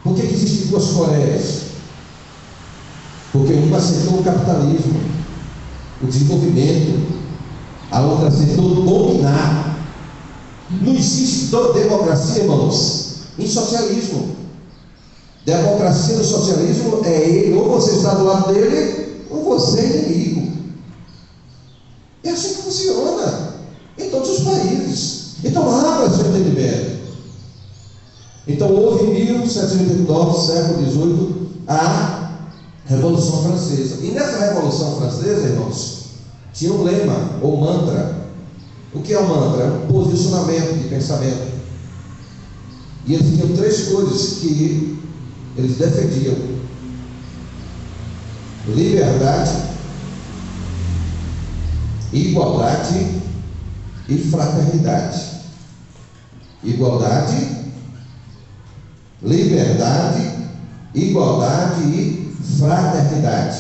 Por que existem duas Coreias? Porque uma aceitou o capitalismo, o desenvolvimento, a outra aceitou dominar. Não existe democracia, irmãos, em socialismo. Democracia no socialismo é ele, ou você está do lado dele, ou você é inimigo. É assim que funciona em todos os países. Então abra seu entendimento. Então houve em 1789, século XVIII, a Revolução Francesa. E nessa Revolução Francesa, irmãos, tinha um lema ou mantra. O que é um mantra? É um posicionamento de pensamento. E eles tinham três coisas que eles defendiam: liberdade, igualdade e fraternidade. Igualdade, liberdade, igualdade e fraternidade.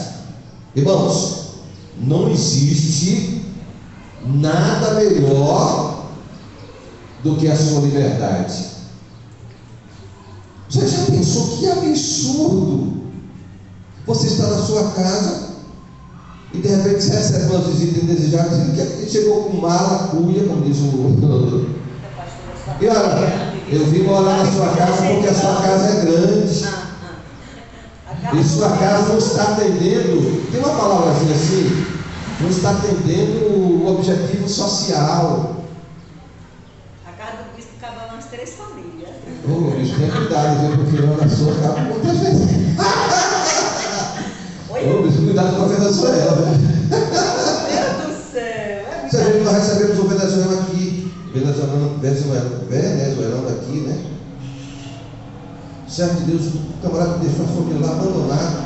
Irmãos, não existe nada melhor do que a sua liberdade. Você já pensou que absurdo? Você está na sua casa e de repente você recebe uma visita indesejada, dizendo que ele chegou com mala, cuia, como diz o... E olha, eu vim morar na sua casa porque a sua casa é grande. E sua casa não está atendendo, tem uma palavrazinha assim, não está atendendo o objetivo social. A casa do bispo cabe umas 3 famílias. Ô, bicho, tenha cuidado, viu? Porque não na sua casa muitas vezes. Ô, bicho, cuidado com a Venezuela, né? Meu Deus do céu! Você vê que nós recebemos o venezuelano aqui, venezuelano aqui, né? Certo de Deus, o camarada deixou a família lá abandonada,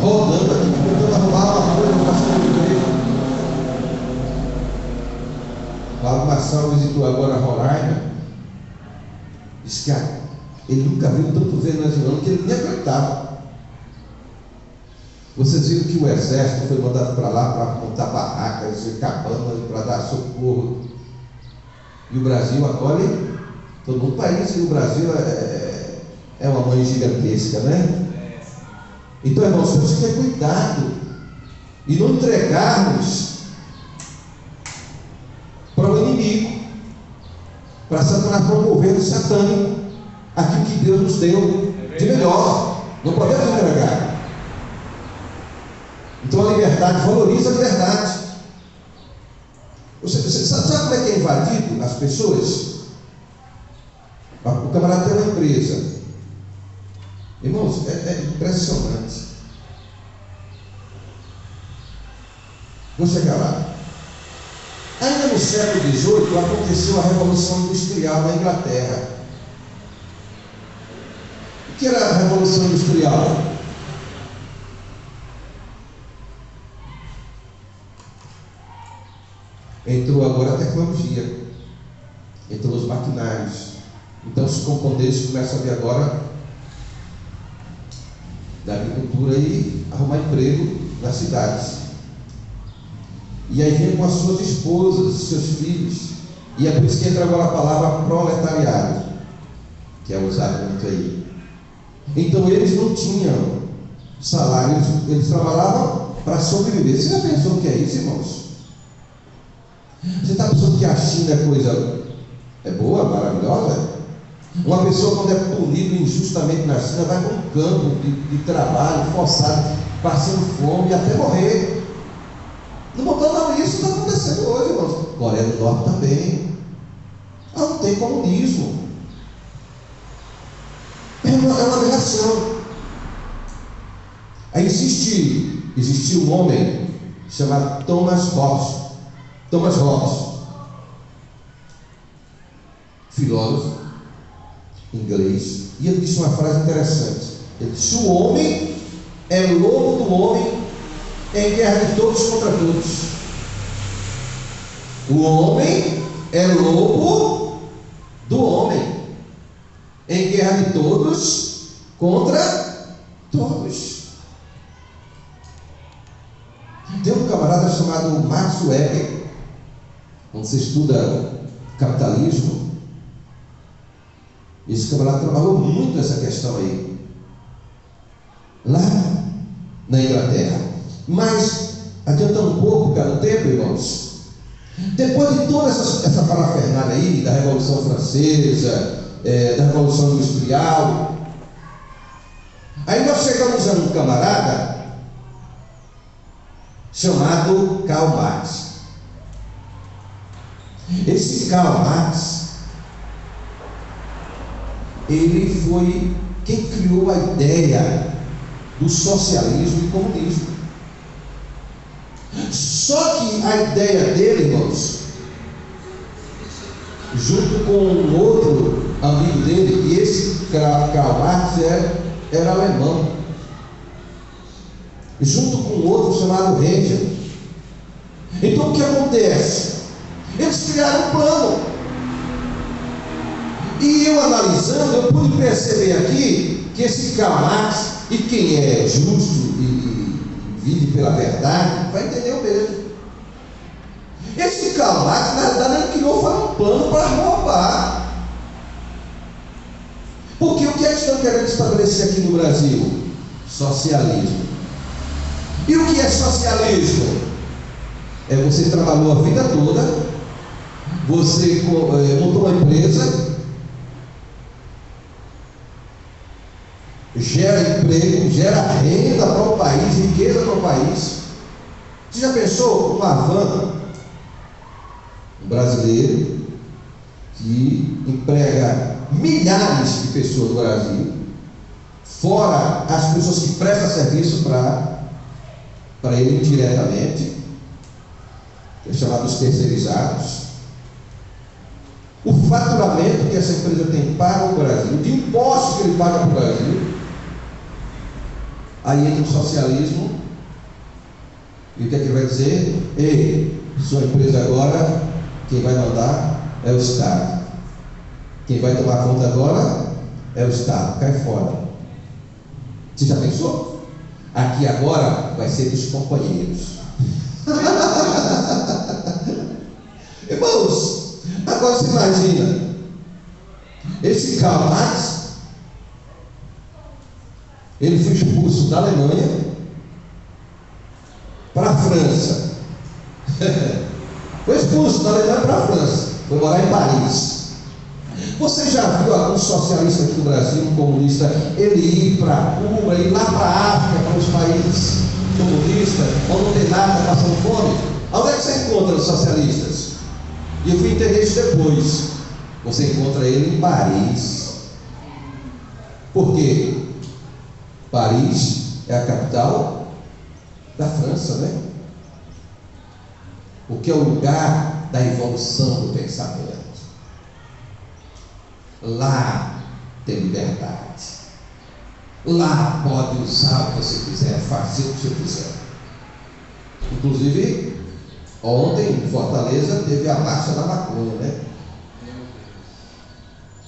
rodando aqui, tentando arrumar uma coisa, passando de igreja. O Pablo Marçal visitou agora a Roraima, disse que ele nunca viu tanto venezuelano que ele nem acreditava. Vocês viram que o exército foi mandado para lá para montar barracas e cabanas para dar socorro. E o Brasil acolhe todo mundo. O país e o Brasil é uma mãe gigantesca, né? Então, irmãos, temos que ter cuidado e não entregarmos para o inimigo, para Satanás, para o governo satânico, aquilo que Deus nos deu de melhor. Não podemos entregar. Então a liberdade, valoriza a liberdade. Você sabe como é que é invadido as pessoas? O camarada tem uma empresa. Irmãos, é impressionante. Vou chegar lá. Ainda no século XVIII aconteceu a Revolução Industrial na Inglaterra. O que era a Revolução Industrial? Entrou agora a tecnologia, entrou os maquinários. Então os camponeses começam a ver agora da agricultura e arrumar emprego nas cidades. E aí vem com as suas esposas, seus filhos. E é por isso que entra agora a palavra proletariado, que é usada muito aí. Então eles não tinham salário, eles trabalhavam para sobreviver. Você já pensou o que é isso, irmãos? Você está pensando que a China é coisa boa, maravilhosa? Uma pessoa, quando é punida injustamente na China, vai para um campo de trabalho forçado, passando fome e até morrer. Não botou nada, isso está acontecendo hoje, irmãos. Coreia do Norte também. Não tem comunismo. É uma aberração. Aí existiu um homem chamado Thomas Hobbes, filósofo inglês, e ele disse uma frase interessante. Ele disse: o homem é lobo do homem em guerra de todos contra todos. O homem é lobo do homem em guerra de todos contra todos. Tem um camarada chamado Max Weber, quando você estuda capitalismo, esse camarada trabalhou muito nessa questão aí, lá na Inglaterra. Mas, adiantando um pouco, cara, o tempo, irmãos, depois de toda essa parafernália aí, da Revolução Francesa, da Revolução Industrial, aí nós chegamos a um camarada chamado Karl Marx. Esse Karl Marx, ele foi quem criou a ideia do socialismo e comunismo. Só que a ideia dele, irmãos, junto com um outro amigo dele, e esse Karl Marx era alemão, junto com um outro chamado Hegel. Então o que acontece? Eles criaram um plano. E eu analisando, eu pude perceber aqui que esse Karl Marx, e quem é justo e vive pela verdade, vai entender o mesmo. Esse Karl Marx, na verdade, ele criou um plano para roubar. Porque o que é que estão querendo estabelecer aqui no Brasil? Socialismo. E o que é socialismo? É você trabalhou a vida toda, você montou uma empresa, gera emprego, gera renda para o país, riqueza para o país. Você já pensou uma van, um brasileiro, que emprega milhares de pessoas no Brasil, fora as pessoas que prestam serviço para ele diretamente, chamados terceirizados, o faturamento que essa empresa tem para o Brasil, de impostos que ele paga para o Brasil. Aí entra o socialismo, e o que é que ele vai dizer? Ei, sua empresa agora, quem vai mandar é o Estado. Quem vai tomar conta agora é o Estado, cai fora. Você já pensou? Aqui agora vai ser dos companheiros. Irmãos, agora você imagina, esse Karl Marx, ele foi expulso da Alemanha para a França. Foi expulso da Alemanha para a França, foi morar em Paris. Você já viu algum socialista aqui no Brasil, um comunista, ele ir para Cuba, ir lá para a África, para os países comunistas? comunista, onde não tem nada, está passando fome, onde é que você encontra os socialistas? E eu fui entender isso depois. Você encontra ele em Paris. Por quê? Paris é a capital da França, né? Porque é o lugar da evolução do pensamento. Lá tem liberdade. Lá pode usar o que você quiser, fazer o que você quiser. Inclusive, ontem em Fortaleza teve a marcha da maconha, né?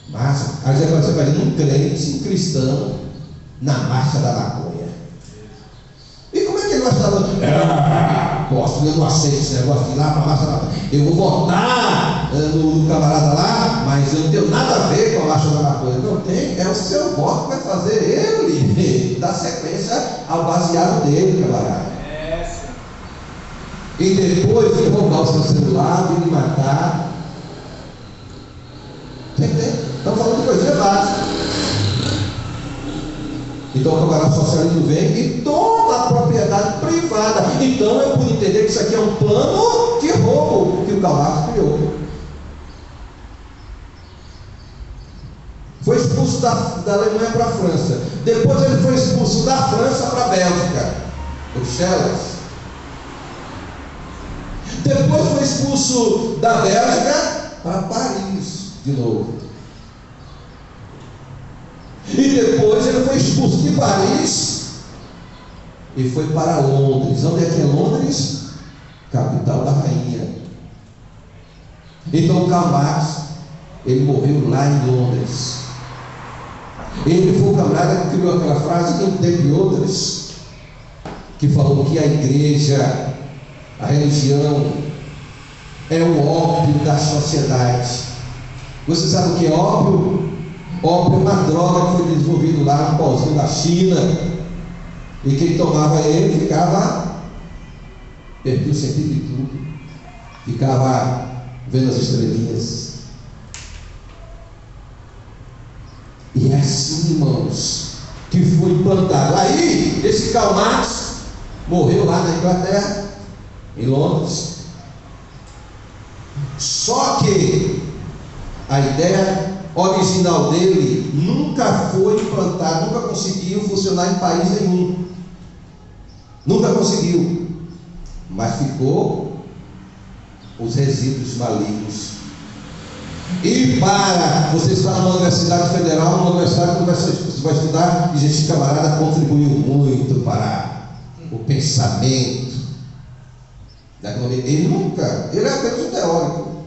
Marcha. Aí você vai ver um crente, um cristão, na marcha da maconha. E como é que ele vai estar falando? Eu não aceito esse negócio de ir lá para a marcha da maconha. Eu vou votar no camarada lá, mas eu não tenho nada a ver com a marcha da maconha. Não tem, é o seu voto que vai fazer ele dar sequência ao baseado dele, camarada. E depois de roubar o seu celular, de lhe matar. Entendeu? Estamos falando de coisa básica. Então o camarada socialista vem e toma a propriedade privada. Então eu pude entender que isso aqui é um plano de roubo que o camarada criou. Foi expulso da Alemanha para a França. Depois ele foi expulso da França para a Bélgica, Bruxelas. Depois foi expulso da Bélgica para Paris de novo. E depois ele foi expulso de Paris e foi para Londres. Onde é que é Londres? Capital da rainha. Então Karl Marx, ele morreu lá em Londres. Ele foi o camarada que criou aquela frase, que teve outras, que falou que a igreja, a religião, é o ópio da sociedade. Você sabe o que é ópio? Ópio é uma droga que foi desenvolvida lá no pauzinho da China. E quem tomava ele ficava, perdia o sentido de tudo, ficava vendo as estrelinhas. E é assim, irmãos, que foi implantado. Aí, esse Karl Marx morreu lá na Inglaterra, em Londres. Só que a ideia original dele nunca foi implantada, nunca conseguiu funcionar em país nenhum. Nunca conseguiu. Mas ficou os resíduos malignos. E para você estar numa universidade federal, numa universidade que você vai estudar, e esse camarada contribuiu muito para o pensamento da economia. Ele é apenas um teórico,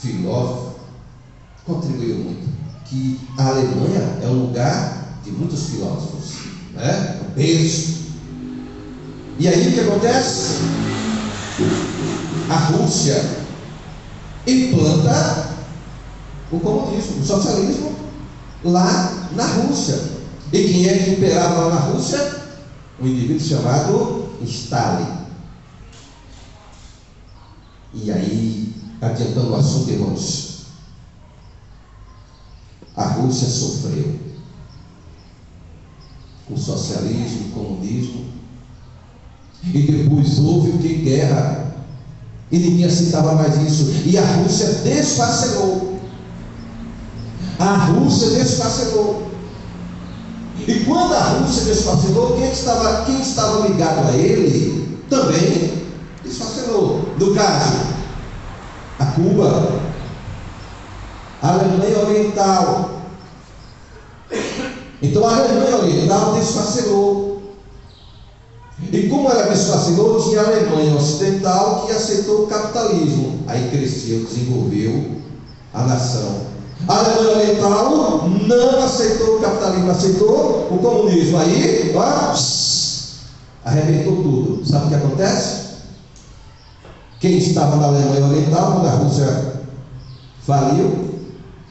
filósofo, contribuiu muito. Que a Alemanha é um lugar de muitos filósofos, né? Um berço. E aí o que acontece? A Rússia implanta o comunismo, o socialismo lá na Rússia. E quem é que imperava lá na Rússia? Um indivíduo chamado Stalin. E aí, adiantando o assunto, irmãos, a Rússia sofreu com o socialismo, o comunismo, e depois houve o que? Guerra. E ninguém aceitava mais isso. E a Rússia desfacelou. A Rússia desfacelou. E quando a Rússia desfacelou, quem estava ligado a ele também desfacelou. No caso, a Cuba, a Alemanha Oriental. Então a Alemanha Oriental desfacelou. E como ela desfacelou, tinha a Alemanha Ocidental que aceitou o capitalismo. Aí cresceu, desenvolveu a nação. A Alemanha Oriental não aceitou o capitalismo, aceitou o comunismo. Aí, ó, arrebentou tudo. Sabe o que acontece? Quem estava na Alemanha Oriental, quando a Rússia faliu,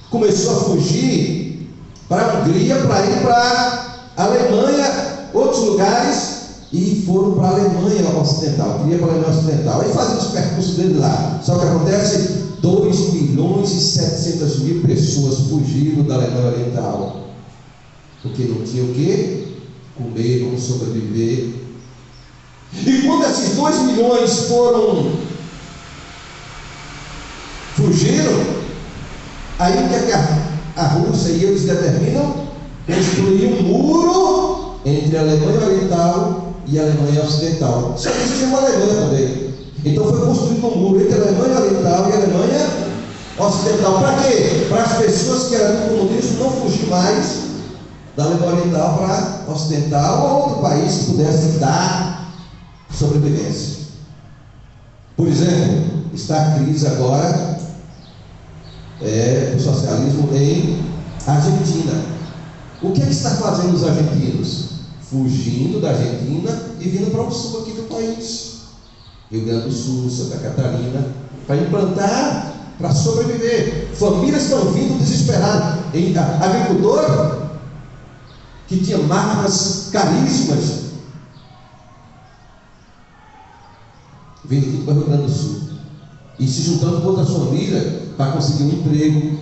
começou a fugir para a Hungria, para ir para a Alemanha, outros lugares, e foram para a Alemanha Ocidental, queria para a Alemanha Ocidental, aí fazendo os percursos dele lá. Só que acontece, 2.700.000 pessoas fugiram da Alemanha Oriental. porque não tinha o que comer, como sobreviver. E quando esses 2 milhões fugiram, aí o que é que a Rússia e eles determinam? Construir um muro entre a Alemanha Oriental e a Alemanha Ocidental. Só que existia uma Alemanha também. Então foi construído um muro entre a Alemanha Oriental e a Alemanha Ocidental. Para quê? Para as pessoas que eram do comunismo não fugir mais da Alemanha Oriental para a Ocidental ou outro país que pudesse dar sobrevivência. Por exemplo, está a crise agora do socialismo em Argentina. O que é que está fazendo os argentinos? Fugindo da Argentina e vindo para o sul aqui do país, Rio Grande do Sul, Santa Catarina, para implantar, para sobreviver. Famílias estão vindo desesperadas. Agricultor que tinha máquinas caríssimas, vindo tudo para o Rio Grande do Sul e se juntando com outras famílias para conseguir um emprego.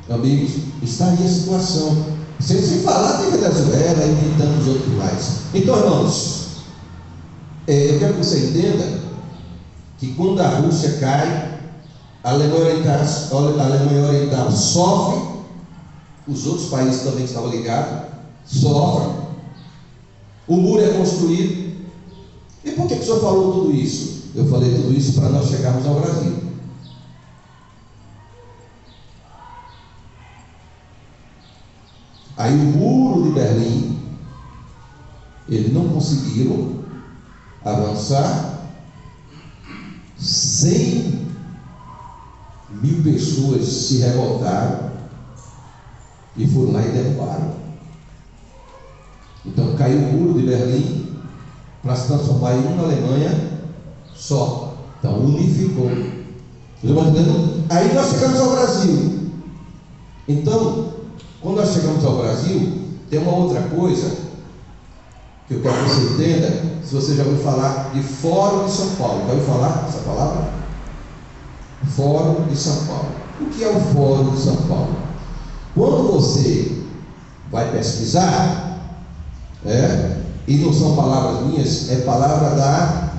Amigos, está aí a situação. Sem falar de Venezuela e de tantos outros mais. Então, irmãos, eu quero que você entenda que quando a Rússia cai, a Alemanha Oriental sofre, os outros países também que estavam ligados sofrem, o muro é construído. E por que o senhor falou tudo isso? Eu falei tudo isso para nós chegarmos ao Brasil. Aí o muro de Berlim, eles não conseguiram avançar. 100 mil pessoas se revoltaram e foram lá e derrubaram. Então caiu o muro de Berlim para se transformar em uma Alemanha só. Então unificou. Aí nós chegamos ao Brasil. Então, quando nós chegamos ao Brasil, tem uma outra coisa que eu quero que você entenda. Se você já ouviu falar de Fórum de São Paulo, já ouviu falar essa palavra? Fórum de São Paulo. O que é o Fórum de São Paulo? Quando você vai pesquisar, e não são palavras minhas, é palavra da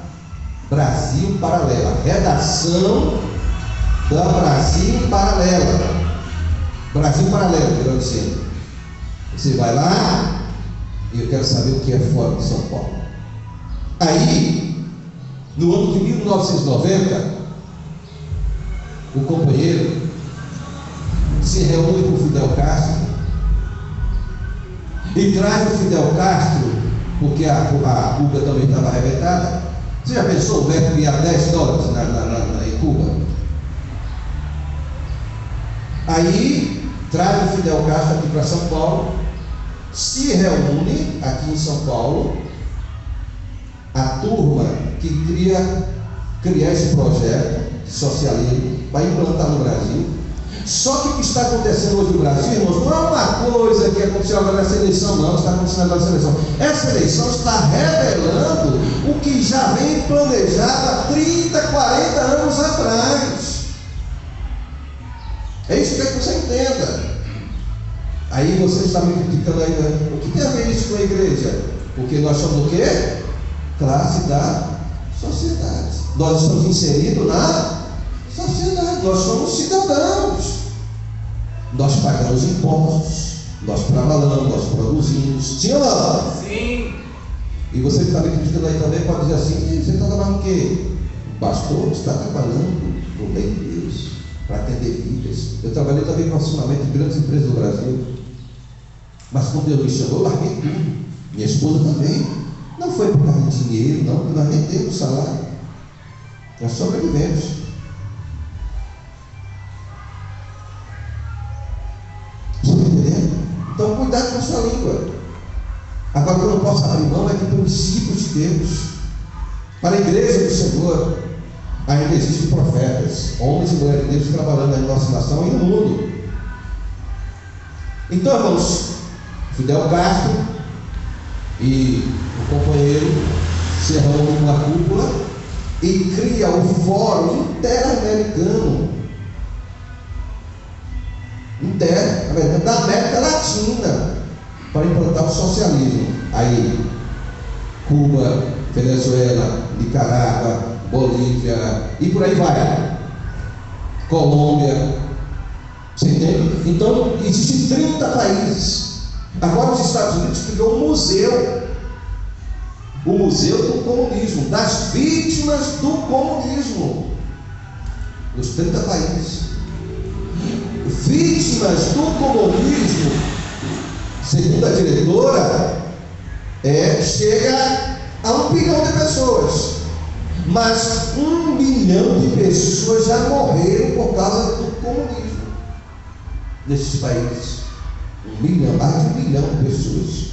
Brasil Paralela, redação da Brasil Paralela. Brasil Paralelo, melhor dizendo. Você vai lá e eu quero saber o que é Fórum de São Paulo. Aí, no ano de 1990, o companheiro se reúne com o Fidel Castro e traz o Fidel Castro, porque a Cuba também estava arrebentada. Você já pensou o metro ganhar $10 em Cuba? Aí traz o Fidel Castro aqui para São Paulo, se reúne aqui em São Paulo a turma que queria criar esse projeto de socialismo para implantar no Brasil. Só que o que está acontecendo hoje no Brasil, irmãos, não é uma coisa que aconteceu agora nessa eleição, não, está acontecendo agora nessa eleição. Essa eleição está revelando o que já vem planejado há 30, 40 anos atrás. É isso que eu quero que você entenda. Aí você está me criticando aí, né? O que tem a ver isso com a igreja? Porque nós somos o quê? Classe da sociedade. Nós estamos inseridos na sociedade. Nós somos cidadãos. Nós pagamos impostos. Nós trabalhamos, nós produzimos. Sim ou não? Sim. E você que está me criticando aí também pode dizer assim: você está trabalhando o quê? O pastor está trabalhando no bem de Deus, para atender vidas. Eu trabalhei também profissionalmente em grandes empresas do Brasil. Mas quando Deus me chamou, eu larguei tudo. Minha esposa também. Não foi por causa de dinheiro, não, porque nós nem temos salário. Nós sobrevivemos. Você está entendendo? Então cuidado com a sua língua. Agora, o que eu não posso abrir mão é de princípios de Deus. Para a igreja do Senhor, ainda existem profetas, homens e mulheres de Deus trabalhando na nossa nação e no mundo. Então, irmãos, Fidel Castro e o companheiro se reúnem numa cúpula e cria o Fórum Interamericano da América Latina. para implantar o socialismo. Aí, Cuba, Venezuela, Nicarágua, Bolívia e por aí vai. Colômbia. Você entende? Então, existem 30 países. Agora os Estados Unidos criou um museu. O Museu do Comunismo, das vítimas do comunismo. Nos 30 países. Vítimas do comunismo, segundo a diretora, chega a 1 bilhão de pessoas. Mas 1 milhão de pessoas já morreram por causa do comunismo nesses países. 1 milhão, mais de 1 bilhão de pessoas.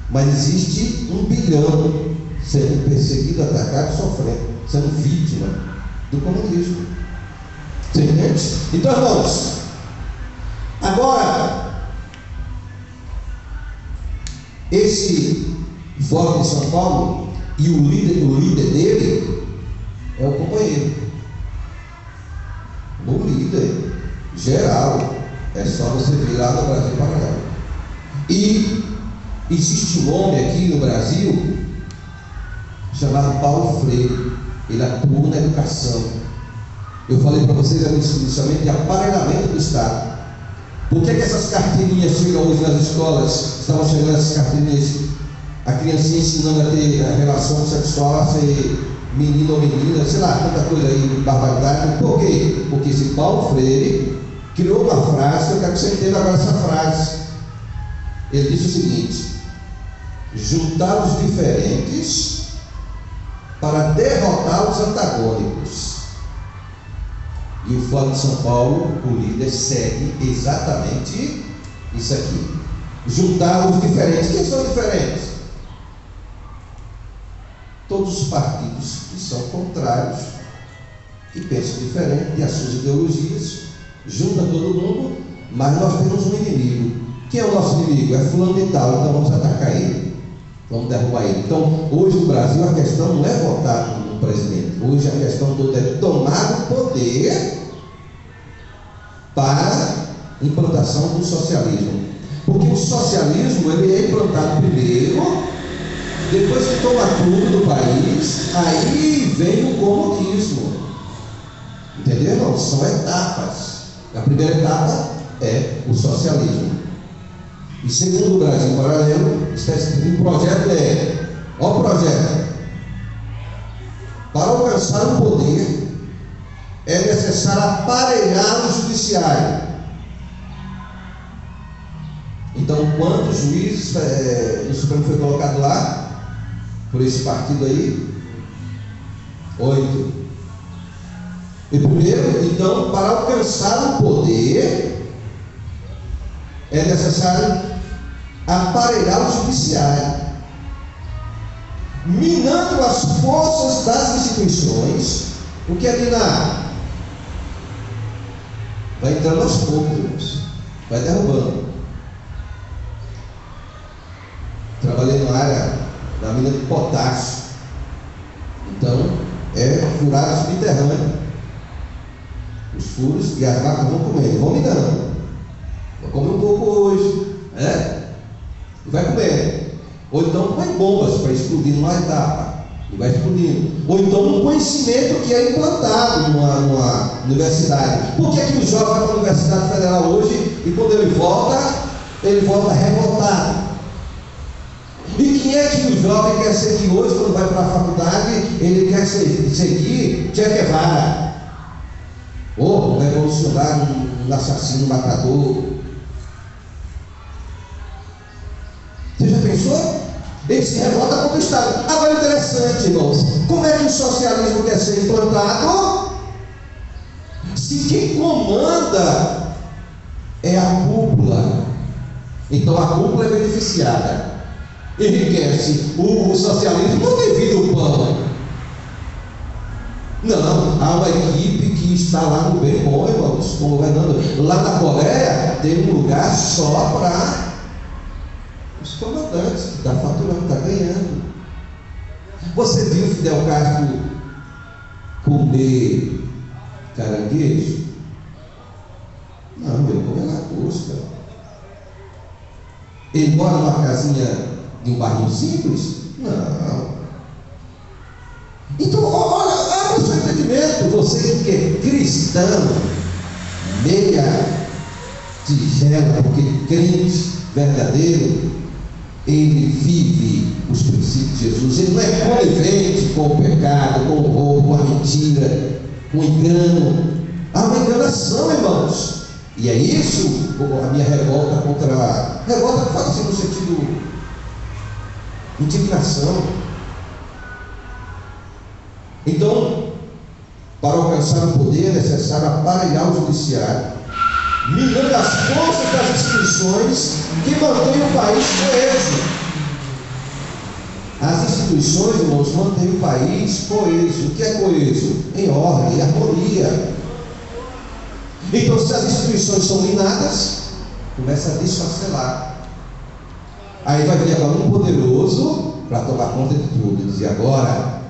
Mas existe 1 bilhão sendo perseguido, atacado, sofrendo, sendo vítima do comunismo. Você entende? Então, irmãos, agora, esse voto de São Paulo e o líder dele é o companheiro. O líder geral é só você vir lá no Brasil para cá. E existe um homem aqui no Brasil chamado Paulo Freire. Ele atua na educação. Eu falei para vocês inicialmente de aparelhamento do Estado. Por que essas carteirinhas chegam hoje nas escolas? Estavam chegando essas carteirinhas, a criancinha ensinando a ter a relação sexual, a ser menino ou menina, sei lá, tanta coisa aí, barbaridade. Por quê? Porque esse Paulo Freire criou uma frase, que eu quero que você entenda agora essa frase. Ele disse o seguinte: juntar os diferentes para derrotar os antagônicos. E o Fórum de São Paulo, o líder, segue exatamente isso aqui: juntar os diferentes. Quem são diferentes? Todos os partidos que são contrários, que pensam diferente, têm as suas ideologias, junta todo mundo, mas nós temos um inimigo. Quem é o nosso inimigo? É fulano de tal, então vamos atacar ele, vamos derrubar ele. Então, hoje no Brasil a questão não é votar no presidente, hoje a questão toda é tomar o poder para a implantação do socialismo. Porque o socialismo ele é implantado primeiro, depois que toma tudo do país, aí vem o comunismo. Entendeu? Não, são etapas. A primeira etapa é o socialismo. E segundo o Brasil Paralelo, está escrito um projeto olha o projeto. Para alcançar o poder, é necessário aparelhar o judiciário. Então, quantos juízes no Supremo foi colocado lá? Por esse partido aí? 8. E primeiro, então, para alcançar o poder, é necessário aparelhar o judiciário, minando as forças das instituições. O que é minar? Vai entrando aos poucos, vai derrubando. Trabalhei na área da mina de potássio. Então, furar subterrâneo. Os furos e as vacas vão comendo, vão minando. Vou comer um pouco hoje, e vai comer. Ou então põe bombas para explodir numa etapa e vai explodindo. Ou então um conhecimento que é implantado numa universidade. Por que o jovem vai para a Universidade Federal hoje e quando ele volta revoltado? E quem é que o jovem quer seguir hoje quando vai para a faculdade? Ele quer seguir Che Guevara, ou um revolucionário, um assassino, um matador. Você já pensou? Ele se revolta contra o Estado. Agora, interessante, irmãos, como é que o socialismo quer ser implantado? Se quem comanda é a cúpula, então a cúpula é beneficiada, enriquece. O socialismo não divide o pão. Não, há uma equipe que está lá no bem bom, irmãos, governando. Lá na Coreia tem um lugar só para os comandantes, que está faturando, está ganhando. Você viu Fidel Castro comer caranguejo? Não, ele come lagosta. Ele mora numa casinha de um bairro simples? Não. Então, olha, abre o seu entendimento. Você que é cristão, meia tigela, porque crente verdadeiro, ele vive os princípios de Jesus. Ele não é conivente com o pecado, com o roubo, com a mentira, com o engano. Há uma enganação, irmãos. E é isso a minha revolta contra. Revolta pode ser no sentido indignação. Então, para alcançar o poder é necessário aparelhar o judiciário, minando as forças das instituições que mantêm o país coeso. As instituições, irmãos, mantêm o país coeso. O que é coeso? Em ordem, em harmonia. Então, se as instituições são minadas, começa a desfacelar. Aí vai vir agora um poderoso para tomar conta de tudo e dizer: agora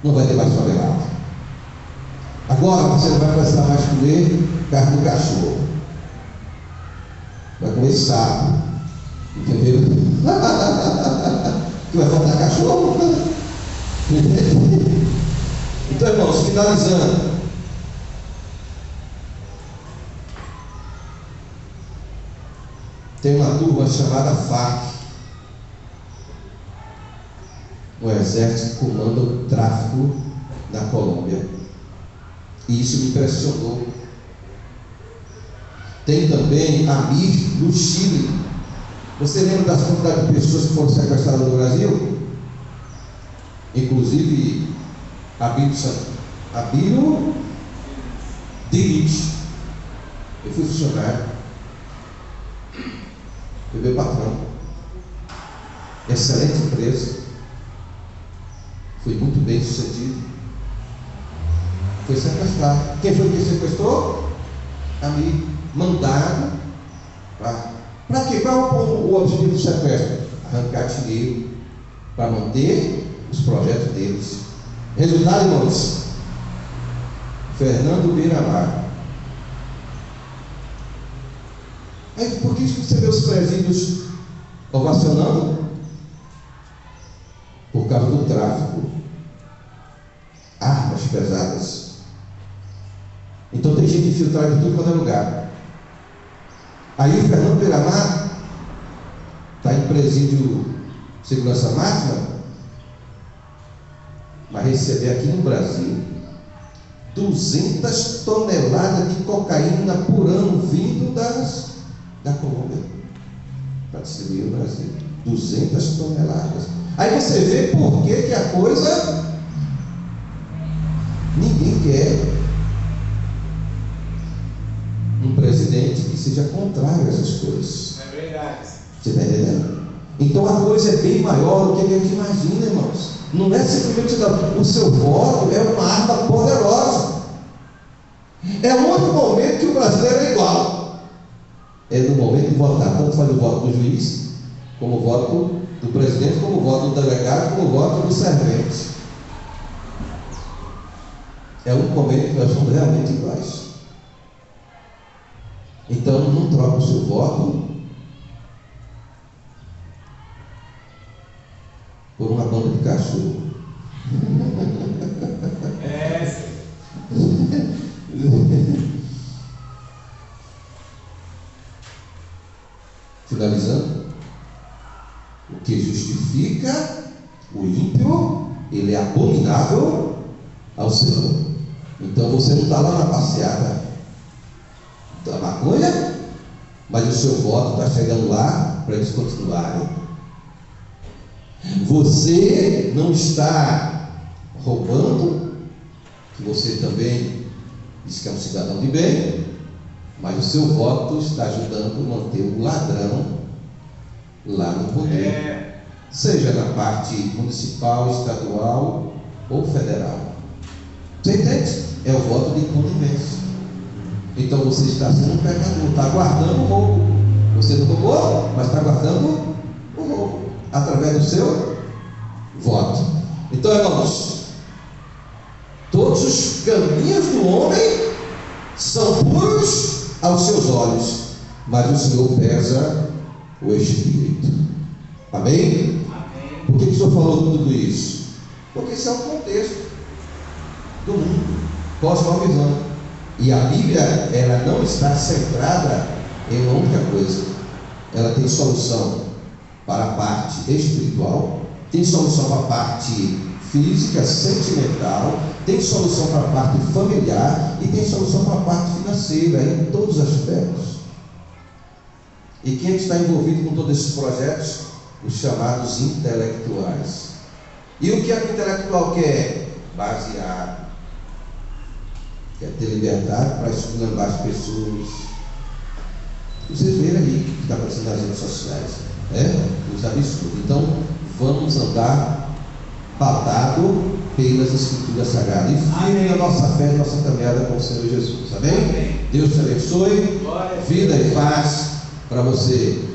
não vai ter mais favelado. Agora você não vai precisar mais comer carne do cachorro. Vai comer sapo. Entendeu? Que vai faltar cachorro. Então, irmãos, finalizando. Tem uma turma chamada FARC, o exército que comanda o tráfico na Colômbia. E isso me impressionou. Tem também a MIR no Chile. Você lembra das quantidades de pessoas que foram sequestradas no Brasil? Inclusive Abílio Diniz. Eu fui funcionário. Foi meu patrão. Excelente empresa. Fui muito bem sucedido. Foi sequestrado. Quem foi que sequestrou? A mim. Mandado para quê? Qual o objetivo do sequestro? Arrancar dinheiro para manter os projetos deles. Resultado, irmãos: Fernando Beiramar. Aí, por que você vê os presídios ovacionando? Por causa do tráfico. Armas pesadas. Então tem gente infiltrada em tudo quanto é lugar. Aí o Fernando Beiramar está em presídio de segurança máxima, mas receber aqui no Brasil 200 toneladas de cocaína por ano vindo da Colômbia para distribuir no Brasil. 200 toneladas. Aí você vê por que a coisa ninguém quer um presidente que seja contrário a essas coisas. É verdade. Você está entendendo? Então a coisa é bem maior do que a gente imagina, irmãos. Não é simplesmente o seu voto é uma arma poderosa. É o único momento que o brasileiro é igual. É no momento de votar. Tanto faz o voto do juiz, como o voto do presidente, como o voto do delegado, como o voto do servente. É o único momento que nós somos realmente iguais. Então não troca o seu voto por uma banda de cachorro. Finalizando, o que justifica o ímpio, ele é abominável ao Senhor. Então você não está lá na passeada da maconha, mas o seu voto está chegando lá para eles continuarem. Você não está roubando, que você também diz que é um cidadão de bem, mas o seu voto está ajudando a manter o ladrão lá no poder, seja na parte municipal, estadual ou federal. Você entende? É o voto de conivência. Então você está sendo um pecador, está guardando o roubo. Você não roubou, mas está guardando o roubo através do seu voto. Então, irmãos, todos os caminhos do homem são puros aos seus olhos, mas o Senhor pesa o Espírito. Amém? Amém. Por que o Senhor falou tudo isso? Porque esse é o contexto do mundo cosmovisão. E a Bíblia, ela não está centrada em uma única coisa. Ela tem solução para a parte espiritual, tem solução para a parte física, sentimental, tem solução para a parte familiar e tem solução para a parte financeira, em todos os aspectos. E quem está envolvido com todos esses projetos? Os chamados intelectuais. E o que é que o intelectual quer? Baseado. Quer ter liberdade para esculambar as pessoas. Vocês viram aí o que está acontecendo nas redes sociais. Os absurdos. Então, vamos andar pautado pelas Escrituras Sagradas e firme na nossa fé e nossa caminhada com o Senhor Jesus. Amém? Amém. Deus te abençoe. Glória a Deus. Vida e paz para você.